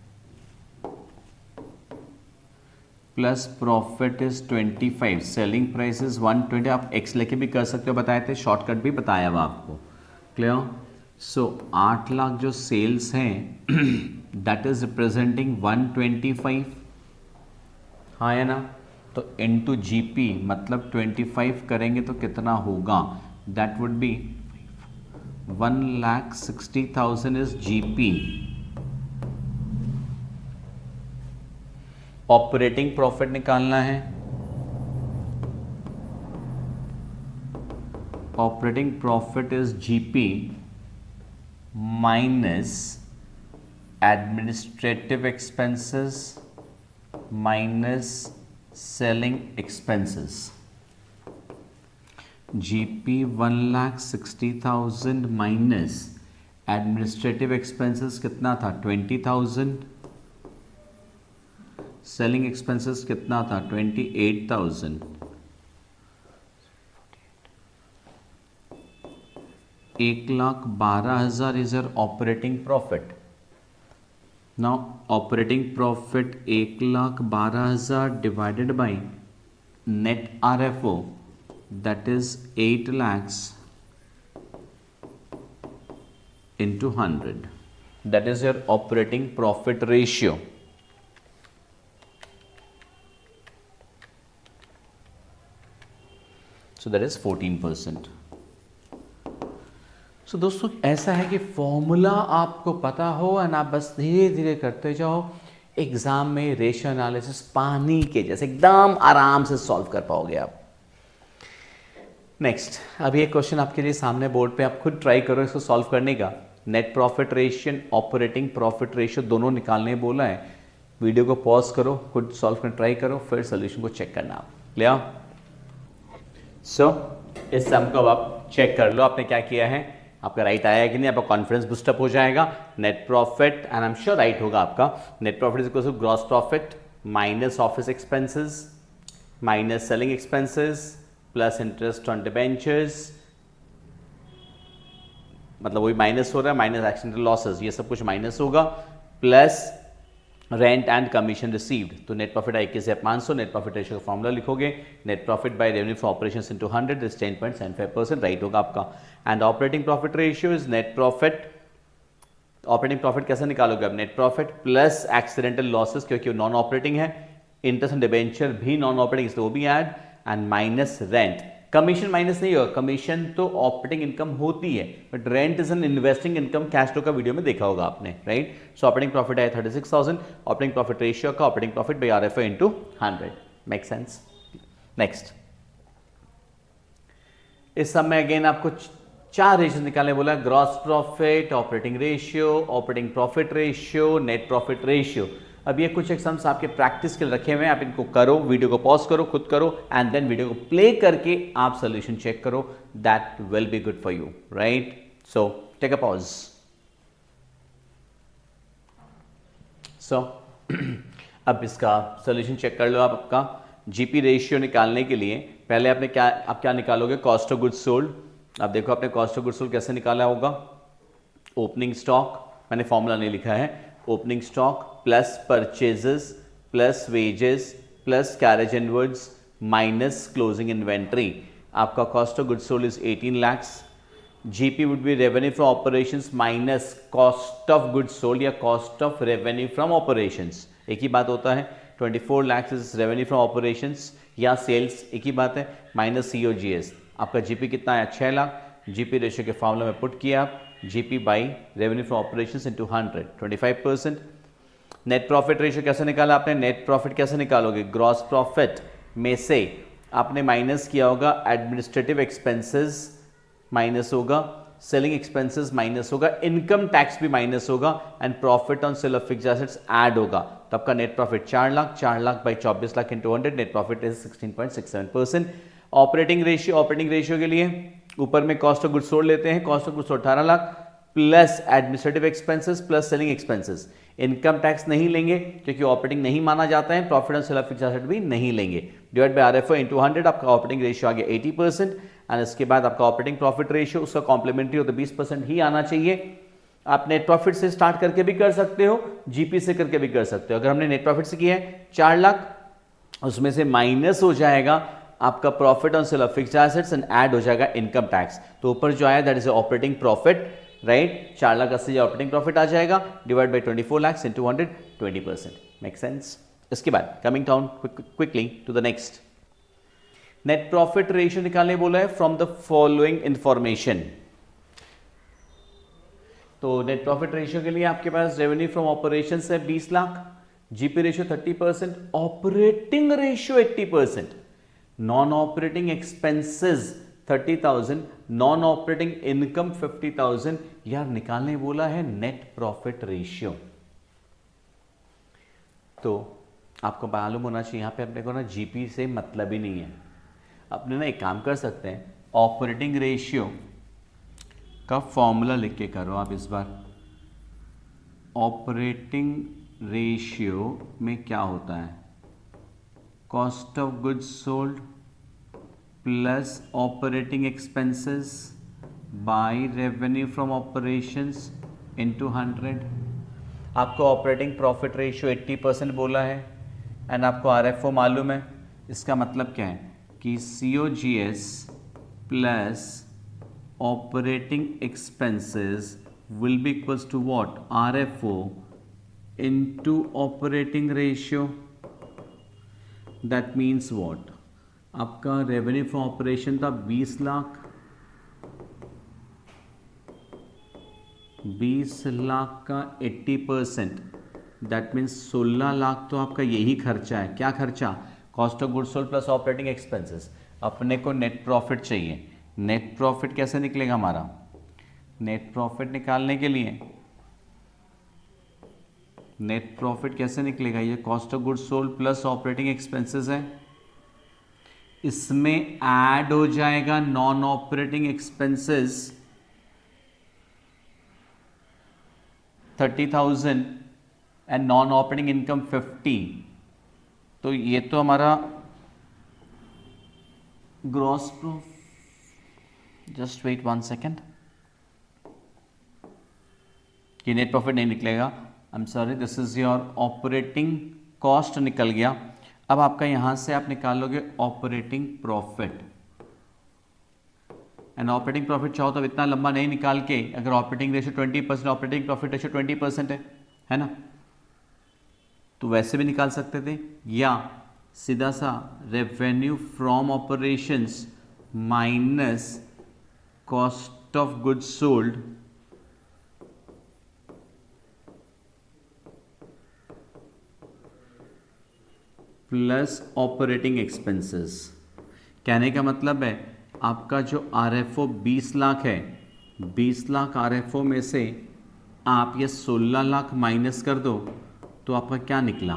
plus profit is 25, selling price is 120. आप एक्स लेके भी कर सकते हो, बताए थे, शॉर्टकट भी बताया हुआ आपको. क्लियर? सो 8 लाख जो सेल्स हैं दैट इज रिप्रेजेंटिंग 125. हाँ है ना? तो इनटू GP मतलब 25 करेंगे तो कितना होगा? That would be 1,60,000 is GP. Operating profit निकालना है. Operating profit is GP minus administrative expenses minus selling expenses. GP 1,60,000 minus administrative expenses कितना था? 20,000. सेलिंग एक्सपेंसेस कितना था? 28,000. 1,12,000 is your operating profit. Now operating profit 1,12,000 divided by net RFO, that is 8 lakhs into 100. That is your operating profit ratio. So that is 14%. So दोस्तों ऐसा है कि formula आपको पता हो और आप बस धीरे धीरे करते जाओ. एग्जाम में रेशियो एनालिसिस पानी के जैसे एकदम आराम से सॉल्व कर पाओगे आप. नेक्स्ट, अभी एक क्वेश्चन आपके लिए सामने बोर्ड पे, आप खुद ट्राई करो इसको सॉल्व करने का. Net profit ratio, operating profit ratio दोनों निकालने बोला है। वीडियो को पॉज करो, खुद सॉल्व करने ट्राई करो, फिर सोल्यूशन को चेक करना आप। क्लियर? सो इस सम को अब आप चेक कर लो, आपने क्या किया है, आपका राइट आया है कि नहीं, आपका कॉन्फिडेंस बूस्टअप हो जाएगा। Net profit, and I am sure right होगा आपका। Net profit is equal to gross profit minus office expenses minus selling expenses plus interest on debentures, मतलब वही माइनस हो रहा है, माइनस एक्सीडेंटल लॉसेस, ये सब कुछ माइनस होगा, plus rent and commission received. तो नेट प्रॉफिट आई के से 500, नेट प्रॉफिट रेशियो का फॉर्मूला लिखोगे, net profit by revenue from operations into 100 is 10.75%, right होगा आपका। And operating profit ratio is net profit, operating profit कैसे निकालोगे अब, net profit plus accidental losses, क्योंकि नॉन ऑपरेटिंग है, इंटरेस्ट एंड डिबेंचर भी नॉन ऑपरेटिंग इसलिए वो भी add, and minus rent. Commission minus नहीं होगा, कमीशन तो ऑपरेटिंग इनकम होती है, but rent is an investing income, cash flow का वीडियो में देखा होगा आपने, राइट। सो ऑपरेटिंग प्रॉफिट है 36,000, ऑपरेटिंग प्रॉफिट रेशियो का operating profit by RFO into 100, make sense. Next, इस समय अगेन आपको 4 रेशियो निकालने बोला, gross profit, operating ratio, operating profit ratio, net profit ratio. अब ये कुछ एग्जाम्स आपके प्रैक्टिस के लिए रखे हुए हैं, आप इनको करो, वीडियो को पॉज करो, खुद करो, एंड देन वीडियो को प्ले करके आप सोल्यूशन चेक करो, that will be good for you, right. So take a pause. So अब इसका सोल्यूशन चेक कर लो आप। आपका जीपी रेशियो निकालने के लिए पहले आपने आप क्या निकालोगे, कॉस्ट ऑफ गुड्स सोल्ड। अब देखो आपने कॉस्ट ऑफ गुड्स सोल्ड कैसे निकाला होगा, ओपनिंग स्टॉक, मैंने फॉर्मूला नहीं लिखा है, opening stock plus purchases plus wages plus carriage inwards minus closing inventory. आपका cost of goods sold is 18 lakhs। GP would be revenue from operations minus cost of goods sold या cost of revenue from operations, एक ही बात होता है। 24 lakhs is revenue from operations या sales, एक ही बात है, माइनस सीओजीएस। आपका जीपी कितना है, 6 लाख। जीपी रेशियो के फॉर्मूला में पुट किया आप, GP by revenue from operations into 100, 25%। Net profit ratio कैसे निकाला आपने, नेट प्रॉफिट कैसे निकालोगे, ग्रॉस प्रॉफिट में से आपने माइनस किया होगा एडमिनिस्ट्रेटिव एक्सपेंसेस, माइनस होगा सेलिंग एक्सपेंसेस, माइनस होगा इनकम टैक्स भी माइनस होगा, and profit on sale of fixed assets add होगा। तो आपका net profit 4 lakh, 4 lakh by 24 lakh into 100, net profit is 16.67%। Operating ratio के लिए ऊपर में कॉस्ट ऑफ गुड्स सोल्ड लेते हैं, cost of goods sold 18 lakh plus administrative expenses plus selling expenses. Income tax नहीं लेंगे क्योंकि ऑपरेटिंग नहीं माना जाता है, profit on sale of fixed asset भी नहीं लेंगे, डिवाइड बाय आरएफओ इनटू 100, आपका ऑपरेटिंग रेशियो आ गया 80%। एंड इसके बाद आपका ऑपरेटिंग प्रॉफिट रेशियो, उसका कॉम्प्लीमेंट्री हो तो 20% ही आना चाहिए। आप नेट प्रॉफिट से स्टार्ट करके भी कर सकते हो, जीपी से करके भी कर सकते हो। अगर हमने नेट प्रॉफिट से किया है 4 लाख, उसमें से माइनस हो जाएगा आपका profit on sale of fixed assets and add हो जाएगा इनकम टैक्स। तो ऊपर जो आया that is operating profit, right. 4 lakh 80 operating profit आ जाएगा, divide by 24 lakhs into 100, 20%, make sense. इसके बाद coming down quickly to the next, net profit ratio निकालने बोला है फ्रॉम द फॉलोइंग इंफॉर्मेशन। तो नेट प्रॉफिट रेशियो के लिए आपके पास रेवेन्यू फ्रॉम ऑपरेशन है 20 lakh, GP ratio 30%, operating ratio 80%, non operating expenses 30,000, non operating income 50,000। यार निकालने बोला है नेट प्रॉफिट रेशियो, तो आपको मालूम होना चाहिए यहाँ पे अपने को ना जीपी से मतलब ही नहीं है। अपने ना एक काम कर सकते हैं, ऑपरेटिंग रेशियो का फॉर्मूला लिख के करो आप इस बार। ऑपरेटिंग रेशियो में क्या होता है, cost of goods sold plus operating expenses by revenue from operations into 100। आपको ऑपरेटिंग प्रॉफिट रेशियो 80% बोला है, एंड आपको आरएफओ मालूम है। इसका मतलब क्या है कि COGS plus operating expenses will be equals to what, RFO into operating ratio. That means what, आपका रेवेन्यू फ्रॉम ऑपरेशन था 20 लाख, 20 लाख का 80%, दैट मीन्स 16 लाख तो आपका यही खर्चा है। क्या खर्चा, cost of goods sold plus operating expenses. अपने को नेट प्रॉफिट चाहिए, नेट प्रॉफिट कैसे निकलेगा हमारा, नेट प्रॉफिट निकालने के लिए नेट प्रॉफिट कैसे निकलेगा? ये cost of goods sold plus operating expenses है, इसमें ऐड हो जाएगा non operating expenses 30,000 and non operating income 50। तो ये तो हमारा gross profit, just wait 1 second, ये नेट प्रॉफिट नहीं निकलेगा, I am sorry, this is your operating cost निकल गया। अब आपका यहां से आप निकालोगे operating profit, and operating profit चाहो तो इतना लंबा नहीं निकाल के, अगर operating ratio 20%, operating profit ratio 20% है ना, तो वैसे भी निकाल सकते थे, या सीधा सा revenue from operations minus cost of goods sold plus operating expenses. कहने का मतलब है आपका जो RFO 20 लाख है, 20 लाख RFO में से आप ये 16 लाख माइनस कर दो तो आपका क्या निकला?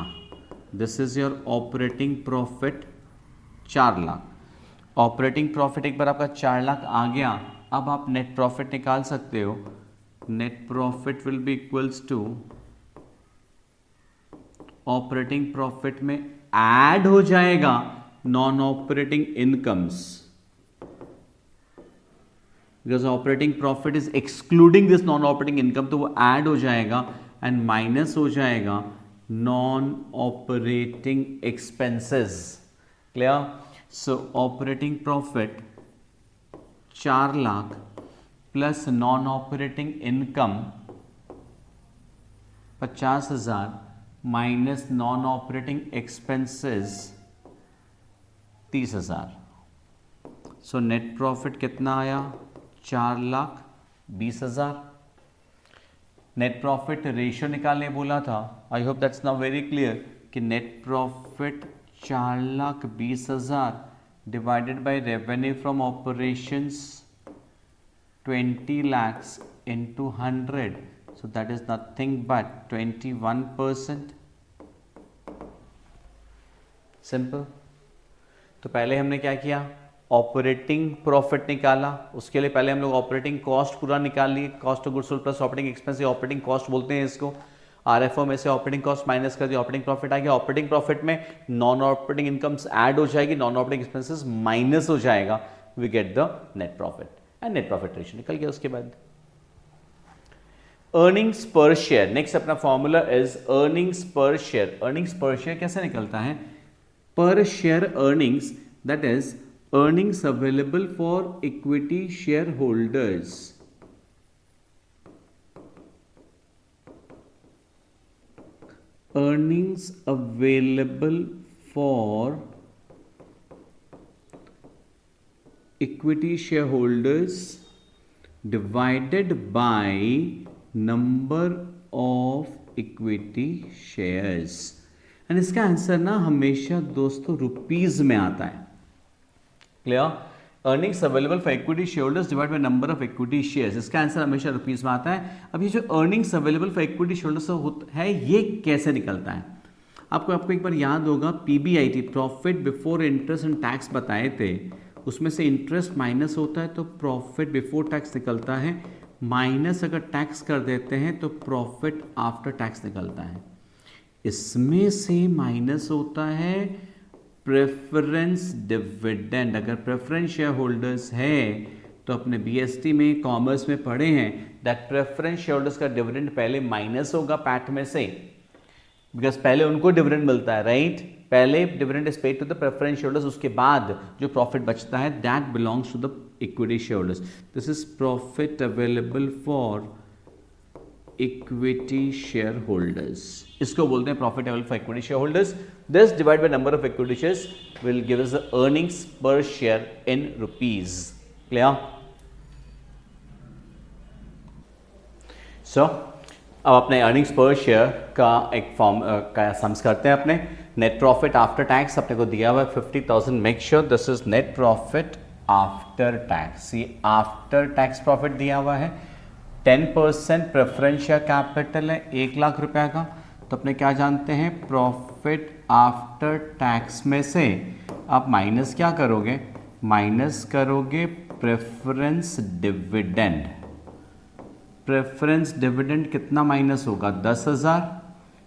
This is your operating profit 4 lakh. Operating profit एक बार आपका 4 लाख आ गया, अब आप नेट प्रॉफिट निकाल सकते हो। Net profit will be equals to operating profit में ऐड हो जाएगा non operating incomes, because operating profit is excluding this non operating income, तो वो ऐड हो जाएगा एंड माइनस हो जाएगा non operating expenses. Clear? So operating profit 4 lakh plus non operating income 50,000 minus non operating expenses 30,000। So net profit कितना आया? 4,20,000। Net profit ratio निकालने बोला था, I hope that's now very clear कि net profit 4,20,000 divided by revenue from operations 20 lakhs into 100, so that is nothing but 21%। Simple. तो पहले हमने क्या किया? ऑपरेटिंग प्रॉफिट निकाला, उसके लिए पहले हम लोग ऑपरेटिंग कॉस्ट पूरा निकाल लिए, cost of goods sold plus operating expense, operating cost बोलते हैं इसको। RFO में से ऑपरेटिंग कॉस्ट माइनस कर दिया, ऑपरेटिंग प्रॉफिट आ गया। ऑपरेटिंग प्रॉफिट में नॉन ऑपरेटिंग इनकम्स ऐड हो जाएगी, नॉन ऑपरेटिंग एक्सपेंसेस माइनस हो जाएगा, we get the net profit and net profit ratio निकल गया। उसके बाद अर्निंग्स पर शेयर, नेक्स्ट अपना formula is earnings per share. Earnings per share कैसे निकलता है? Per share earnings, that is earnings available for equity share holders. Earnings available for equity share holders divided by number of equity shares, and इसका answer ना हमेशा दोस्तों rupees में आता है। Clear? Earnings available for equity share holders divide by number of equity shares, इसका answer हमेशा rupees में आता है। अब ये जो earnings available for equity share holders है, ये कैसे निकलता है? आपको एक बार याद होगा, PBIT profit before interest and tax बताए थे, उसमें से इंटरेस्ट माइनस होता है तो प्रॉफिट बिफोर टैक्स निकलता है, माइनस अगर टैक्स कर देते हैं तो प्रॉफिट आफ्टर टैक्स निकलता है। इसमें से माइनस होता है प्रेफरेंस डिविडेंड। अगर प्रेफरेंस शेयर होल्डर्स है तो अपने BST में कॉमर्स में पढ़े हैं दैट प्रेफरेंस शेयर होल्डर्स का डिविडेंड पहले माइनस होगा पैट में से, बिकॉज पहले उनको डिविडेंड मिलता है, राइट? पहले dividend is paid to the preference share holders, उसके बाद जो प्रॉफिट बचता है that belongs to the equity share holders. This is profit available for equity share holders, इसको बोलते हैं profit available for equity share holders. This divide by number of equity shares will give us the earnings per share in rupees. Clear? So अब अपने earnings per share का एक form का sums करते हैं। अपने नेट प्रॉफिट आफ्टर टैक्स अपने को दिया हुआ है 50,000। Make sure this is net profit after tax, ये आफ्टर टैक्स प्रॉफिट दिया हुआ है। 10% प्रेफरेंस शेयर कैपिटल है 1 लाख रुपए का, तो अपने क्या जानते हैं, प्रॉफिट आफ्टर टैक्स में से आप माइनस क्या करोगे, माइनस करोगे प्रेफरेंस डिविडेंड। प्रेफरेंस डिविडेंड कितना माइनस होगा, 10,000,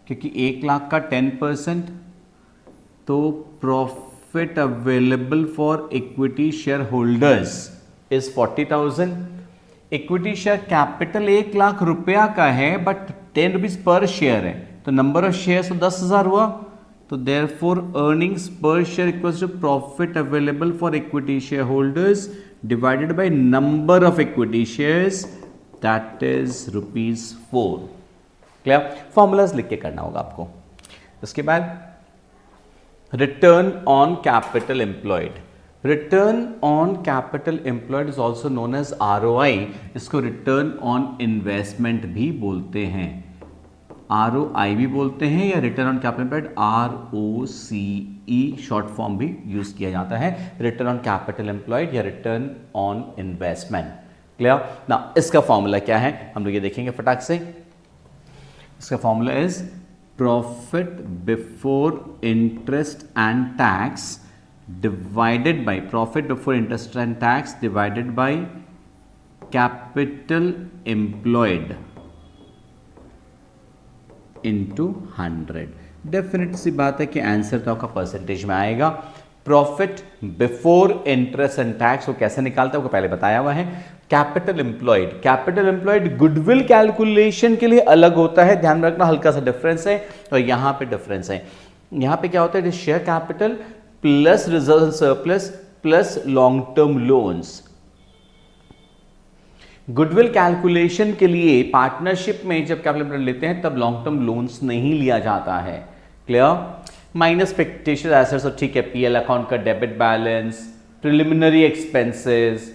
क्योंकि 1 लाख का 10%, तो profit available for equity share holders is 40,000। Equity share capital 1 lakh रुपया का है बट 10 रुपीज पर शेयर है, तो नंबर ऑफ शेयर तो 10,000 हुआ, तो therefore earnings per share equals to profit available for equity share holders divided by number of equity shares, that is ₹4। Clear? Formulas लिख के करना होगा आपको। उसके बाद return on capital employed. Return on capital employed is also known as ROI। इसको return on investment भी बोलते हैं, ROI भी बोलते हैं, या return on capital employed ROCE short form भी यूज किया जाता है, रिटर्न ऑन कैपिटल एम्प्लॉयड या रिटर्न ऑन इन्वेस्टमेंट। क्लियर ना? इसका फॉर्मूला क्या है हम लोग ये देखेंगे फटाक से। इसका formula is profit before interest and tax divided by profit before interest and tax divided by capital employed into 100। Definite सी बात है कि आंसर तो आपका परसेंटेज में आएगा। Profit before interest and tax वो कैसे निकालता है वो पहले बताया हुआ है। कैपिटल एम्प्लॉयड गुडविल कैलकुलेशन के लिए अलग होता है, ध्यान रखना, हल्का सा डिफरेंस है, और यहां पे डिफरेंस है। यहां पे क्या होता है, share capital plus reserve and surplus plus long term loans. Goodwill calculation के लिए पार्टनरशिप में जब कैपिटल लेते हैं तब लॉन्ग टर्म लोन्स नहीं लिया जाता है। क्लियर? माइनस फिक्टिशियस एसेट्स, तो ठीक है, पीएल अकाउंट का debit balance, preliminary expenses,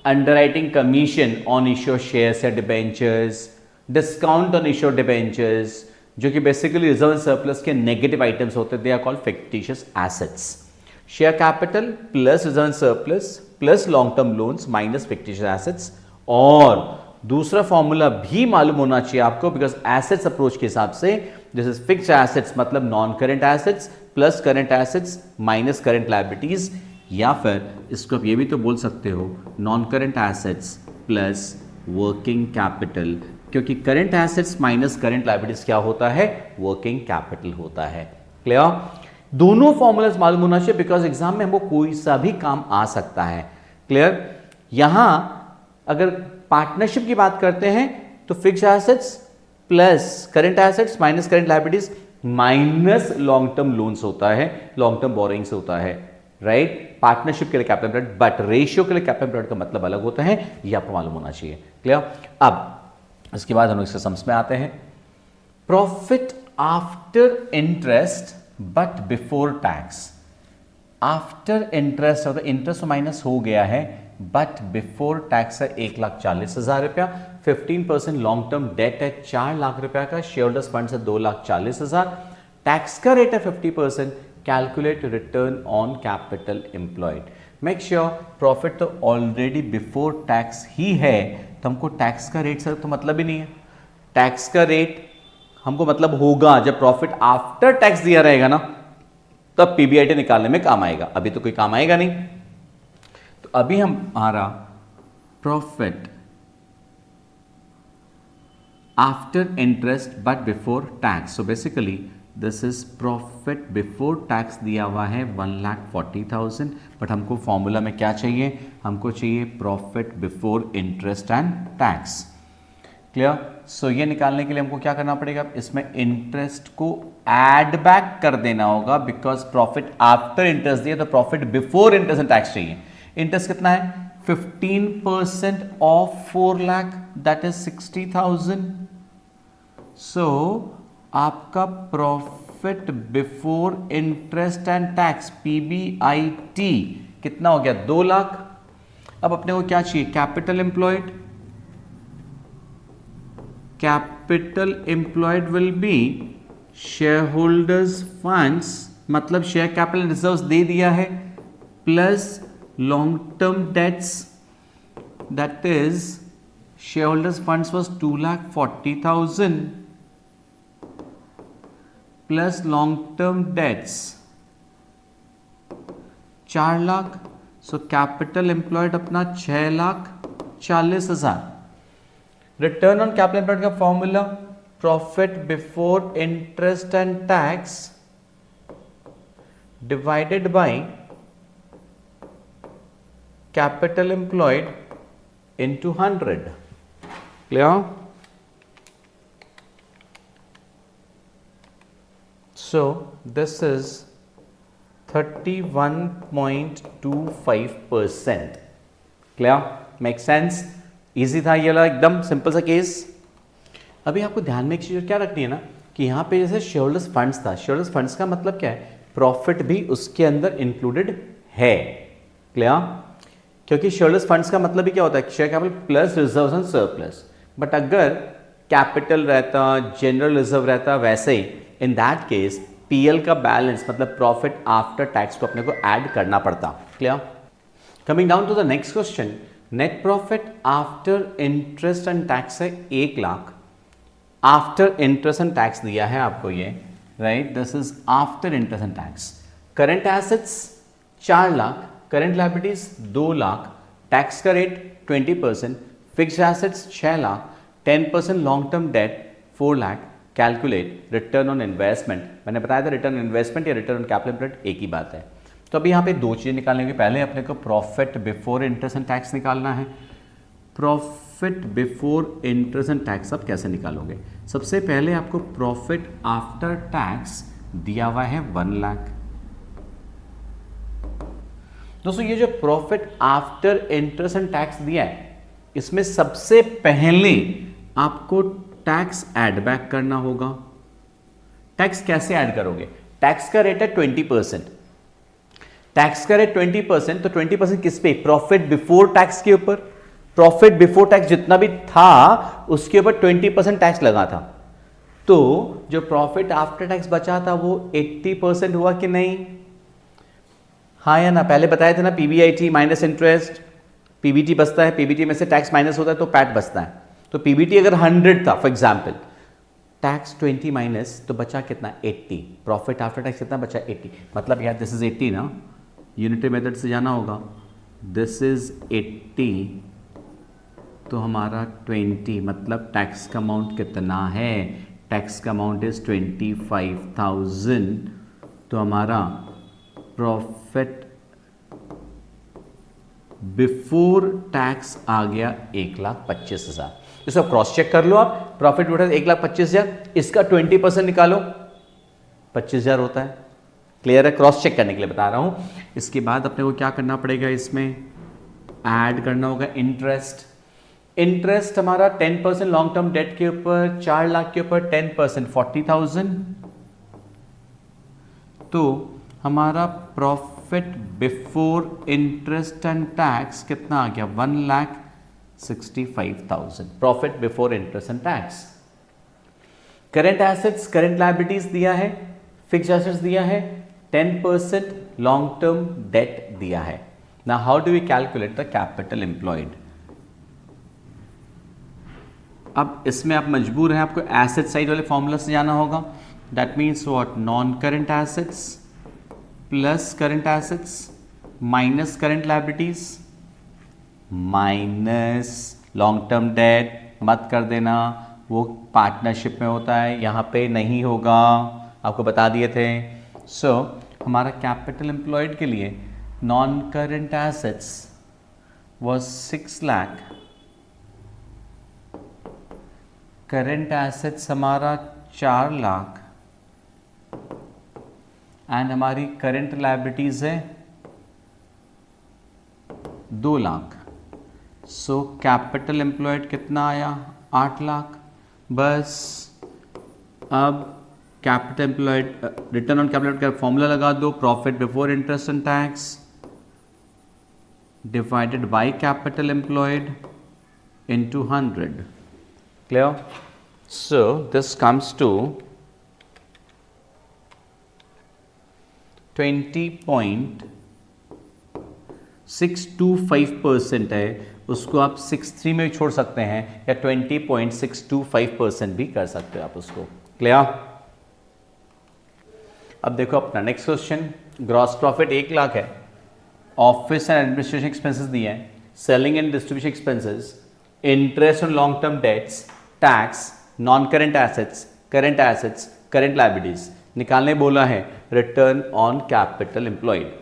underwriting commission on issue shares या debentures, discount on issue debentures, जो कि बेसिकली रिजर्व एंड सरप्लस के नेगेटिव आइटम्स होते हैं, they are called fictitious assets. Share capital plus reserve and surplus plus long term loans minus fictitious assets. और दूसरा formula भी मालूम होना चाहिए आपको, बिकॉज एसेट्स अप्रोच के हिसाब से दिस इज फिक्स्ड एसेट्स मतलब non current assets plus current assets minus current liabilities, या फिर इसको आप ये भी तो बोल सकते हो non current assets plus working capital, क्योंकि current assets minus current liabilities क्या होता है, वर्किंग कैपिटल होता है। क्लियर? दोनों फॉर्मूलाज मालूम होना चाहिए, बिकॉज एग्जाम में हमको कोई सा भी काम आ सकता है। क्लियर? यहां अगर पार्टनरशिप की बात करते हैं तो fixed assets plus current assets minus current liabilities minus long term loans होता है, लॉन्ग टर्म बोरोइंग्स होता है, राइट? पार्टनरशिप के लिए कैपिटल एम्प्लॉयड, बट रेशियो के लिए कैपिटल एम्प्लॉयड का मतलब अलग होता है, ये आपको मालूम होना चाहिए। क्लियर? अब इसके बाद हम इसके सम्स में आते हैं। Profit after interest but before tax. After interest, मतलब इंटरेस्ट माइनस हो गया है, बट बिफोर टैक्स है 1,40,000 रुपया, 15% लॉन्ग टर्म डेट है 4 लाख रुपया का, शेयर होल्डर्स फंड है 2,40,000, टैक्स का रेट है 50%। Calculate return on capital employed. Make sure profit तो ऑलरेडी बिफोर टैक्स ही है, तो हमको टैक्स का रेट सर तो मतलब ही नहीं है। टैक्स का रेट हमको मतलब होगा जब प्रॉफिट आफ्टर टैक्स दिया रहेगा ना, तब पीबीआईटी निकालने में काम आएगा, अभी तो कोई काम आएगा नहीं। तो अभी हमारा profit after interest but before tax, so basically this is profit before tax दिया हुआ है 1,40,000, बट हमको फॉर्मूला में क्या चाहिए, हमको चाहिए profit before interest and tax. Clear? So ये निकालने के लिए हमको क्या करना पड़ेगा, इसमें इंटरेस्ट को ऐड बैक कर देना होगा, बिकॉज प्रॉफिट आफ्टर इंटरेस्ट दिया तो profit before interest and tax चाहिए। इंटरेस्ट कितना है, 15% ऑफ 4 लाख, दैट इज 60,000। सो आपका profit before interest and tax PBIT कितना हो गया, 2 लाख। अब अपने को क्या चाहिए, capital employed. Capital employed will be share holders funds, मतलब शेयर कैपिटल रिजर्व्स दे दिया है, plus long term debts that is shareholders funds was 2,40,000 plus long term debts 4 lakh. So capital employed अपना 6,40,000. रिटर्न ऑन कैपिटल एम्प्लॉयड का formula profit before interest and tax divided by capital employed into 100. Clear? So this is 31.25%. Clear? Make sense? Easy था ये वाला, एकदम simple सा case. अभी आपको ध्यान में एक चीज क्या रखनी है ना, कि यहाँ पे जैसे शेयरहोल्डर्स फंड्स था, शेयरहोल्डर्स फंड्स का मतलब क्या है, प्रॉफिट भी उसके अंदर इंक्लूडेड है. क्लियर? क्योंकि शेयरहोल्डर्स फंड्स का मतलब भी क्या होता है, share capital plus reserves and surplus. But अगर कैपिटल रहता, जनरल रिजर्व रहता, वैसे ही इन दैट केस पीएल का बैलेंस मतलब प्रॉफिट आफ्टर टैक्स को अपने को ऐड करना पड़ता. Clear? Coming down to the next question. Net profit after interest and tax है 1 lakh. After interest and tax दिया है आपको ये, right? This is after interest and tax. Current assets 4 lakh, current liabilities 2 lakh, tax का rate 20%, fixed assets 6 lakh, 10% long term debt 4 lakh. Calculate return on investment. मैंने बताया था return on investment या रिटर्न ऑन कैपिटल एम्प्लॉयड एक ही बात है. तो अभी यहाँ पे दो चीज़ें निकालने के पहले अपने को profit before interest and tax निकालना है. Profit before interest and tax आप कैसे निकालोगे? सबसे पहले आपको प्रॉफिट आफ्टर टैक्स दिया हुआ है 1 लाख. दोस्तों ये जो profit after interest and tax दिया है, इसमें सबसे पहले आपको टैक्स ऐड बैक करना होगा. टैक्स कैसे ऐड करोगे? टैक्स का रेट है 20%. टैक्स का रेट 20%, तो 20% किस पे? प्रॉफिट बिफोर टैक्स के ऊपर. प्रॉफिट बिफोर टैक्स जितना भी था उसके ऊपर 20% टैक्स लगा था. तो जो प्रॉफिट आफ्टर टैक्स बचा था वो 80% हुआ कि नहीं? हाँ या ना? पहले बताया था ना, पीबीआईटी माइनस इंटरेस्ट, पीबीटी बचता है, पीबीटी में से टैक्स माइनस होता है तो पैट बचता है. तो पीबीटी अगर 100 था फॉर एग्जांपल, टैक्स 20 माइनस, तो बचा कितना? 80. प्रॉफिट आफ्टर टैक्स कितना बचा? 80. मतलब यार दिस इज 80 ना, यूनिटरी मेथड से जाना होगा. दिस इज 80 तो हमारा 20, मतलब टैक्स का अमाउंट कितना है? टैक्स का अमाउंट इज 25,000. तो हमारा प्रॉफिट बिफोर टैक्स आ गया 1,25,000. इसको क्रॉस चेक कर लो आप. प्रॉफिट उठा 1,25,000, इसका 20% निकालो, 25,000 होता है. क्लियर है? क्रॉस चेक करने के लिए बता रहा हूं. इसके बाद अपने को क्या करना पड़ेगा? इसमें ऐड करना होगा इंटरेस्ट. इंटरेस्ट हमारा 10% लॉन्ग टर्म डेट के ऊपर, 4 लाख के ऊपर 10% 40,000. तो हमारा profit before interest and tax कितना आ गया? 1,65,000. Profit before interest and tax. Current assets, current liabilities दिया है, फिक्स्ड एसेट्स दिया है, 10% लॉन्ग टर्म डेट दिया है. Now how do we calculate the capital employed? अब इसमें आप मजबूर हैं, आपको एसेट साइड वाले फॉर्मूला से जाना होगा. That means what? Non current assets plus current assets minus current liabilities minus long term debt. मत कर देना, वो पार्टनरशिप में होता है, यहाँ पे नहीं होगा, आपको बता दिए थे. सो हमारा कैपिटल एम्प्लॉयड के लिए non current assets was 6 lakh, current assets हमारा 4 लाख एंड हमारी करंट लायबिलिटीज है 2 लाख. सो कैपिटल एम्प्लॉयड कितना आया? 8 लाख. बस अब capital employed, return on capital का फॉर्मूला लगा दो. Profit before interest and tax divided by capital employed into 100. Clear? So this comes to 20.5 625% है उसको आप 63 में भी छोड़ सकते हैं या 20.625% भी कर सकते हो आप उसको। क्लियर? अब देखो अपना next question, gross profit 1 lakh है, ऑफिस एंड एडमिनिस्ट्रेशन एक्सपेंसेस दिए हैं, selling and distribution expenses, interest on long term debts, tax, non current assets, current liabilities निकालने बोला है, रिटर्न ऑन कैपिटल एम्प्लॉयड।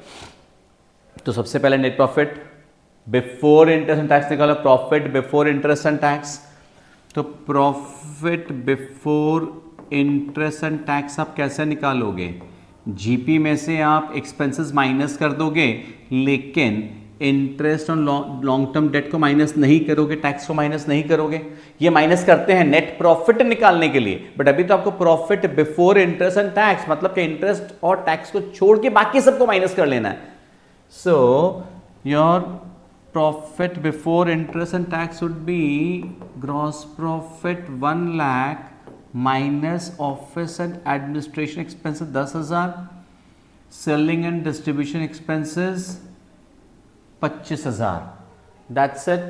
तो सबसे पहले net profit before interest and tax निकालो, profit before interest and tax. तो profit before interest and tax आप कैसे निकालोगे? जीपी में से आप एक्सपेंसेस माइनस कर दोगे, लेकिन interest on long term debt को माइनस नहीं करोगे, टैक्स को माइनस नहीं करोगे। ये माइनस करते हैं नेट प्रॉफिट निकालने के लिए, बट अभी तो आपको profit before interest and tax मतलब कि इंटरेस्ट और टैक्स को छोड़ के बाकी सबको माइनस कर लेना है। So your profit before interest and tax would be gross profit 1 lakh minus office and administration expenses 10,000, selling and distribution expenses 25,000। That's it.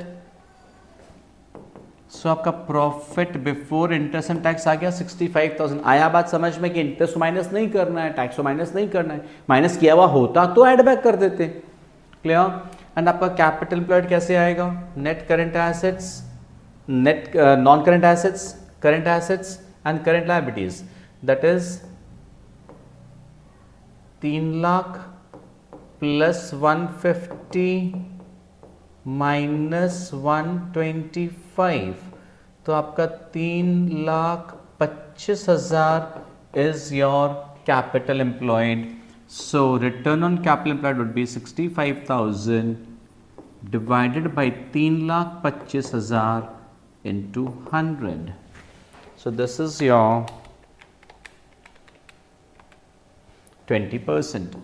So आपका profit before interest and tax आ गया 65,000। आया बात समझ में कि इंटरेस्ट को माइनस नहीं करना है, टैक्स को माइनस नहीं करना है, माइनस किया हुआ होता तो ऐड बैक कर देते। क्लियर? एंड आपका कैपिटल एम्प्लॉयड कैसे आएगा? Net current assets, net non current assets, current assets and current liabilities, that is 3 lakh plus 150 minus 125, तो आपका 3,25,000 is your capital employed. So return on capital employed would be 65,000 divided by 3,25,000 into 100. So this is your 20%.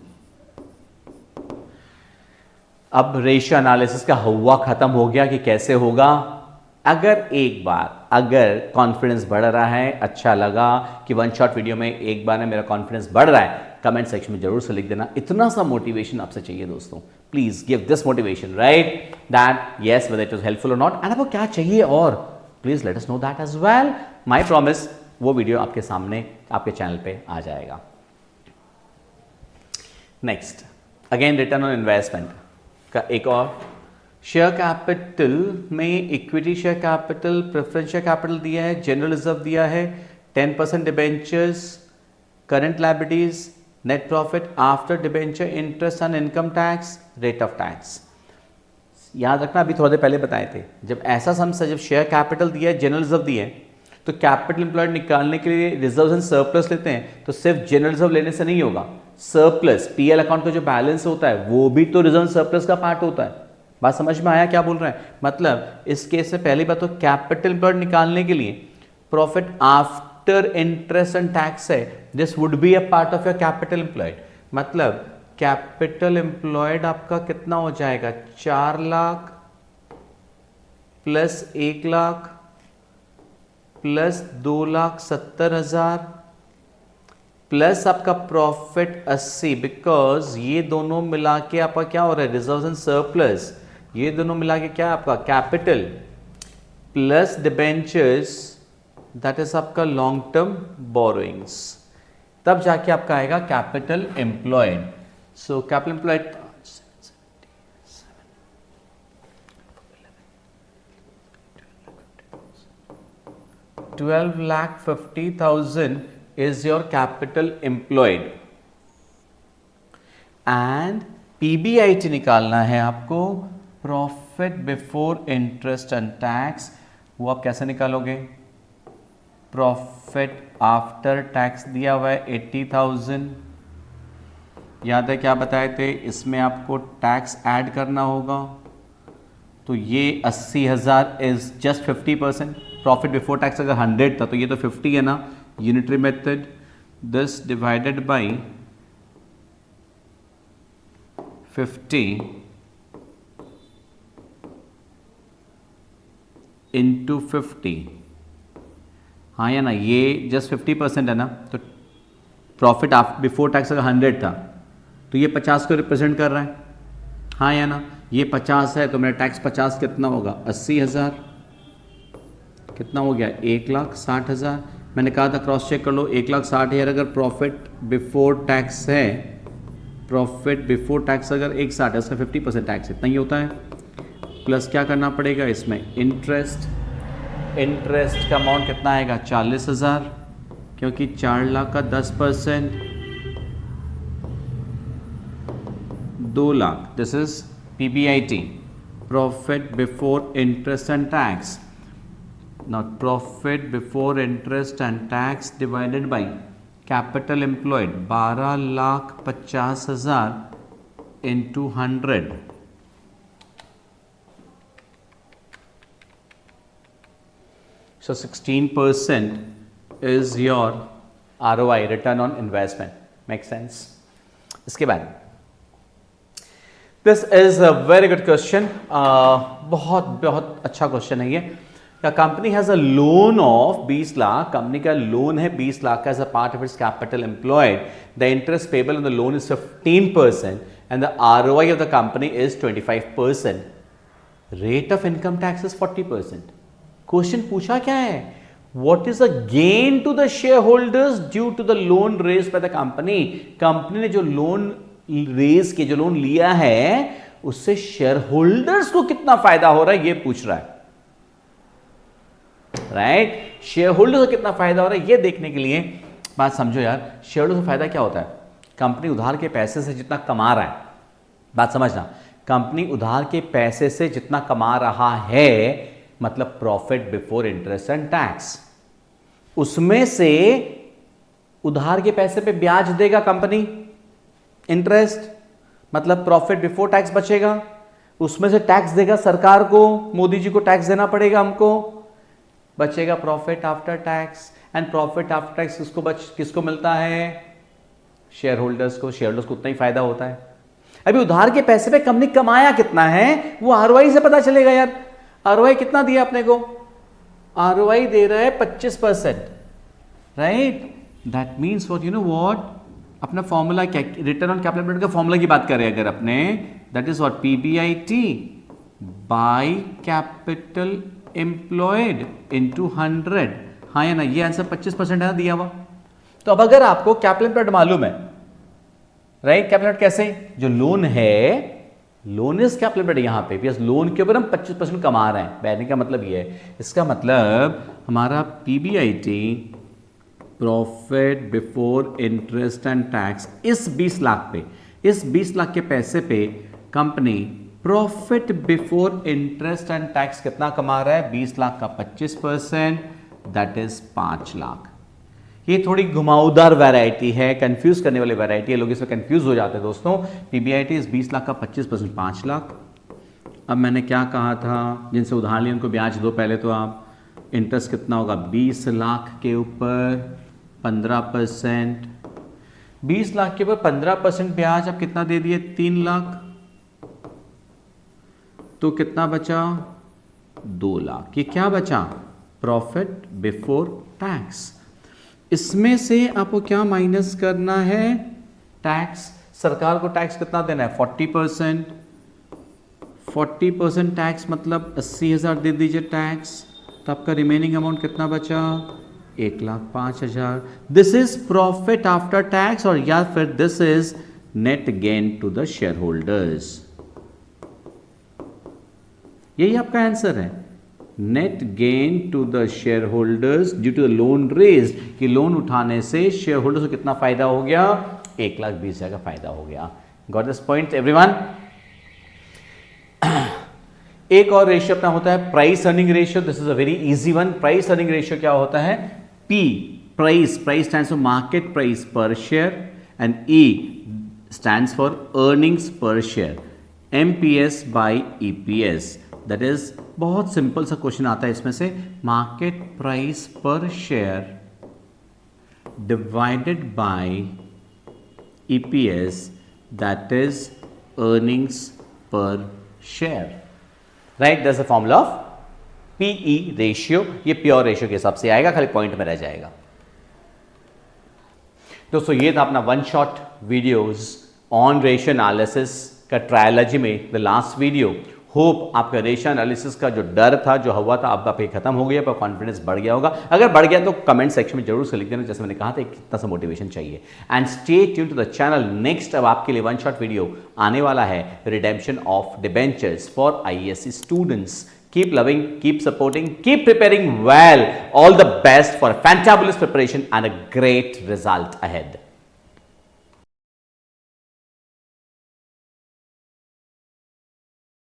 अब ratio analysis का हुआ खत्म हो गया कि कैसे होगा। अगर एक बार अगर कॉन्फिडेंस बढ़ रहा है, अच्छा लगा कि वन शॉट वीडियो में एक बार में मेरा कॉन्फिडेंस बढ़ रहा है, कमेंट सेक्शन में जरूर से लिख देना। इतना सा मोटिवेशन आपसे चाहिए दोस्तों, please give this motivation, right, that yes whether it was helpful और नॉट, एंड आपको क्या चाहिए और please let us know that as well. My promise, वो वीडियो आपके सामने आपके चैनल पे आ जाएगा। Next again return on investment का एक और, शेयर कैपिटल में equity share capital, preference share capital दिया है, जनरल रिजर्व दिया है, 10% debentures, current liabilities, net profit after debenture, interest on income tax, rate of tax. याद रखना अभी थोड़ी देर पहले बताए थे, जब ऐसा समझ जब शेयर कैपिटल दिया है, जनरल रिजर्व दिए हैं, तो कैपिटल एम्प्लॉयड निकालने के लिए रिजर्व एंड सरप्लस लेते हैं, तो सिर्फ जनरल रिजर्व लेने से नहीं होगा, सरप्लस पीएल अकाउंट का जो बैलेंस होता है वो भी तो रिजर्व सरप्लस का पार्ट होता है। बात समझ में आया क्या बोल रहा है? मतलब इस केस से पहली बात तो कैपिटल एम्प्लॉयड निकालने के लिए profit after interest and tax है, this would be a part of your capital employed. मतलब कैपिटल एम्प्लॉयड आपका कितना हो जाएगा, 4 lakh plus 1 lakh plus 2,70,000 plus आपका प्रॉफिट 80, बिकॉज ये दोनों मिला के आपका क्या हो रहा है, रिजर्व एंड सरप्लस, ये दोनों मिला के क्या आपका capital plus debentures, that is आपका लॉन्ग टर्म बोरोइंग्स, तब जाके आपका आएगा capital employed. So capital employed 12,50,000 is your capital employed and PBIT निकालना है आपको, profit before interest and tax. वो आप कैसे निकालोगे, प्रॉफिट आफ्टर टैक्स दिया हुआ है 80,000, याद है क्या बताए थे, इसमें आपको टैक्स ऐड करना होगा, तो ये 80,000 is just 50%। Profit before tax अगर 100 था तो ये तो 50 है ना, unitary method, this divided by 50 into 50, हाँ या ना, ये जस्ट 50% है ना, तो प्रॉफिट बिफोर टैक्स अगर 100 था तो ये 50 को रिप्रेजेंट कर रहा है, हाँ या ना, ये 50 है तो मेरा टैक्स 50 कितना होगा 80,000, कितना हो गया 1,60,000। मैंने कहा था क्रॉस चेक कर लो, 1,60,000 अगर प्रॉफिट बिफोर टैक्स है, प्रॉफिट बिफोर टैक्स अगर 1,60 है उसका 50% टैक्स इतना ही होता है, प्लस क्या करना पड़ेगा इसमें इंटरेस्ट, इंटरेस्ट का अमाउंट कितना आएगा 40,000, क्योंकि 4 लाख का 10% 2 lakh, this is PBIT, profit before interest and tax. Now profit before interest and tax divided by capital employed 12,50,000 into 100, so 16% is your ROI, return on investment. Make sense? इसके बाद this is a very good question, बहुत बहुत अच्छा question है ये। Company has a loan of 20 lakh, company का loan है 20 लाख का as a part of its capital employed, the interest payable on the loan is 15% and the ROI of the company is 25%, rate of income tax is 40%। Question पूछा क्या है, what is the gain to the share holders due to the loan raise by the company. Company ने जो loan raise के, जो loan लिया है उससे शेयर होल्डर्स को कितना फायदा हो रहा है ये पूछ रहा है, राइट? शेयर होल्डर्स को कितना फायदा हो रहा है ये देखने के लिए बात समझो यार। शेयर होल्डर्स को फायदा क्या होता है, कंपनी उधार के पैसे से जितना कमा रहा है, बात समझना, कंपनी उधार के पैसे से जितना कमा रहा है मतलब profit before interest and tax, उसमें से उधार के पैसे पे ब्याज देगा कंपनी, इंटरेस्ट मतलब प्रॉफिट बिफोर टैक्स बचेगा, उसमें से टैक्स देगा सरकार को, मोदी जी को टैक्स देना पड़ेगा हमको, बचेगा profit after tax, and profit after tax किसको मिलता है, शेयर होल्डर्स को। शेयर होल्डर्स को उतना ही फायदा होता है। अभी उधार के पैसे पे कंपनी कमाया कितना है वो ROI से पता चलेगा यार। ROI कितना दिया अपने को, ROI दे रहा है 25%, right? That means what, you know what, अपना फॉर्मूला क्या, रिटर्न ऑन कैपिटल एम्प्लॉयड का फॉर्मूला की बात करें अगर अपने, that is what PBIT by capital employed into 100, हाँ या ना, ये आंसर 25% है दिया हुआ। तो अब अगर आपको कैपिटल एम्प्लॉयड मालूम है, राइट, कैपिटल एम्प्लॉयड कैसे, जो लोन है, लोन इज कैपिटल एम्प्लॉयड, यहां पे प्लस लोन के ऊपर हम 25% कमा रहे हैं, कहने का मतलब ये है, इसका मतलब हमारा PBIT profit before interest and tax इस 20 लाख पे, इस 20 लाख के पैसे पे company profit before interest and tax कितना कमा रहा है, 20 लाख का 25%, दैट इज 5 लाख। ये थोड़ी घुमावदार वैरायटी है, कंफ्यूज करने वाली वैरायटी है, लोग इसमें कंफ्यूज हो जाते हैं दोस्तों। PBIT इस 20 लाख का 25% 5 लाख। अब मैंने क्या कहा था, जिनसे उधार लिए उनको ब्याज दो पहले तो आप, इंटरेस्ट कितना होगा 20 लाख के ऊपर 15%, 20 लाख के ऊपर 15% ब्याज, अब कितना दे दिए 3 लाख, तो कितना बचा 2 लाख। ये क्या बचा, प्रॉफिट बिफोर टैक्स। इसमें से आपको क्या माइनस करना है, टैक्स। सरकार को टैक्स कितना देना है 40%, 40% टैक्स मतलब 80,000 दे दीजिए टैक्स, तो आपका रिमेनिंग अमाउंट कितना बचा 1,05,000। This is profit after tax, और या फिर this is net gain to the share holders. यही आपका आंसर है, net gain to the share holders due to the loan raise, कि लोन उठाने से शेयर होल्डर्स को कितना फायदा हो गया, 1,20,000 का फायदा हो गया। Got this point everyone? एक और रेशियो अपना होता है price earning ratio, this is a very easy one. Price earning ratio क्या होता है, P price, price stands for market price per share, and E stands for earnings per share, MPS by EPS। That is बहुत simple सा question आता है इसमें से, market price per share divided by EPS, that is earnings per share, right? That's the formula of PE ratio. ये pure ratio के हिसाब से आएगा, खाली पॉइंट में रह जाएगा। दोस्तों ये था अपना one shot videos on ratio analysis का ट्रायलॉजी में द लास्ट वीडियो। होप आपका रेशियो एनालिसिस का जो डर था, जो हुआ था, अब आपके खत्म हो गया, आपका कॉन्फिडेंस बढ़ गया होगा। अगर बढ़ गया तो कमेंट सेक्शन में जरूर से लिख देना, जैसे मैंने कहा था कितना सा मोटिवेशन चाहिए। And stay tune to the channel. Next अब आपके लिए वन शॉट वीडियो आने वाला है, redemption of debentures for IAS students. Keep loving, keep supporting, keep preparing well. All the best for a fantabulous preparation and a great result ahead.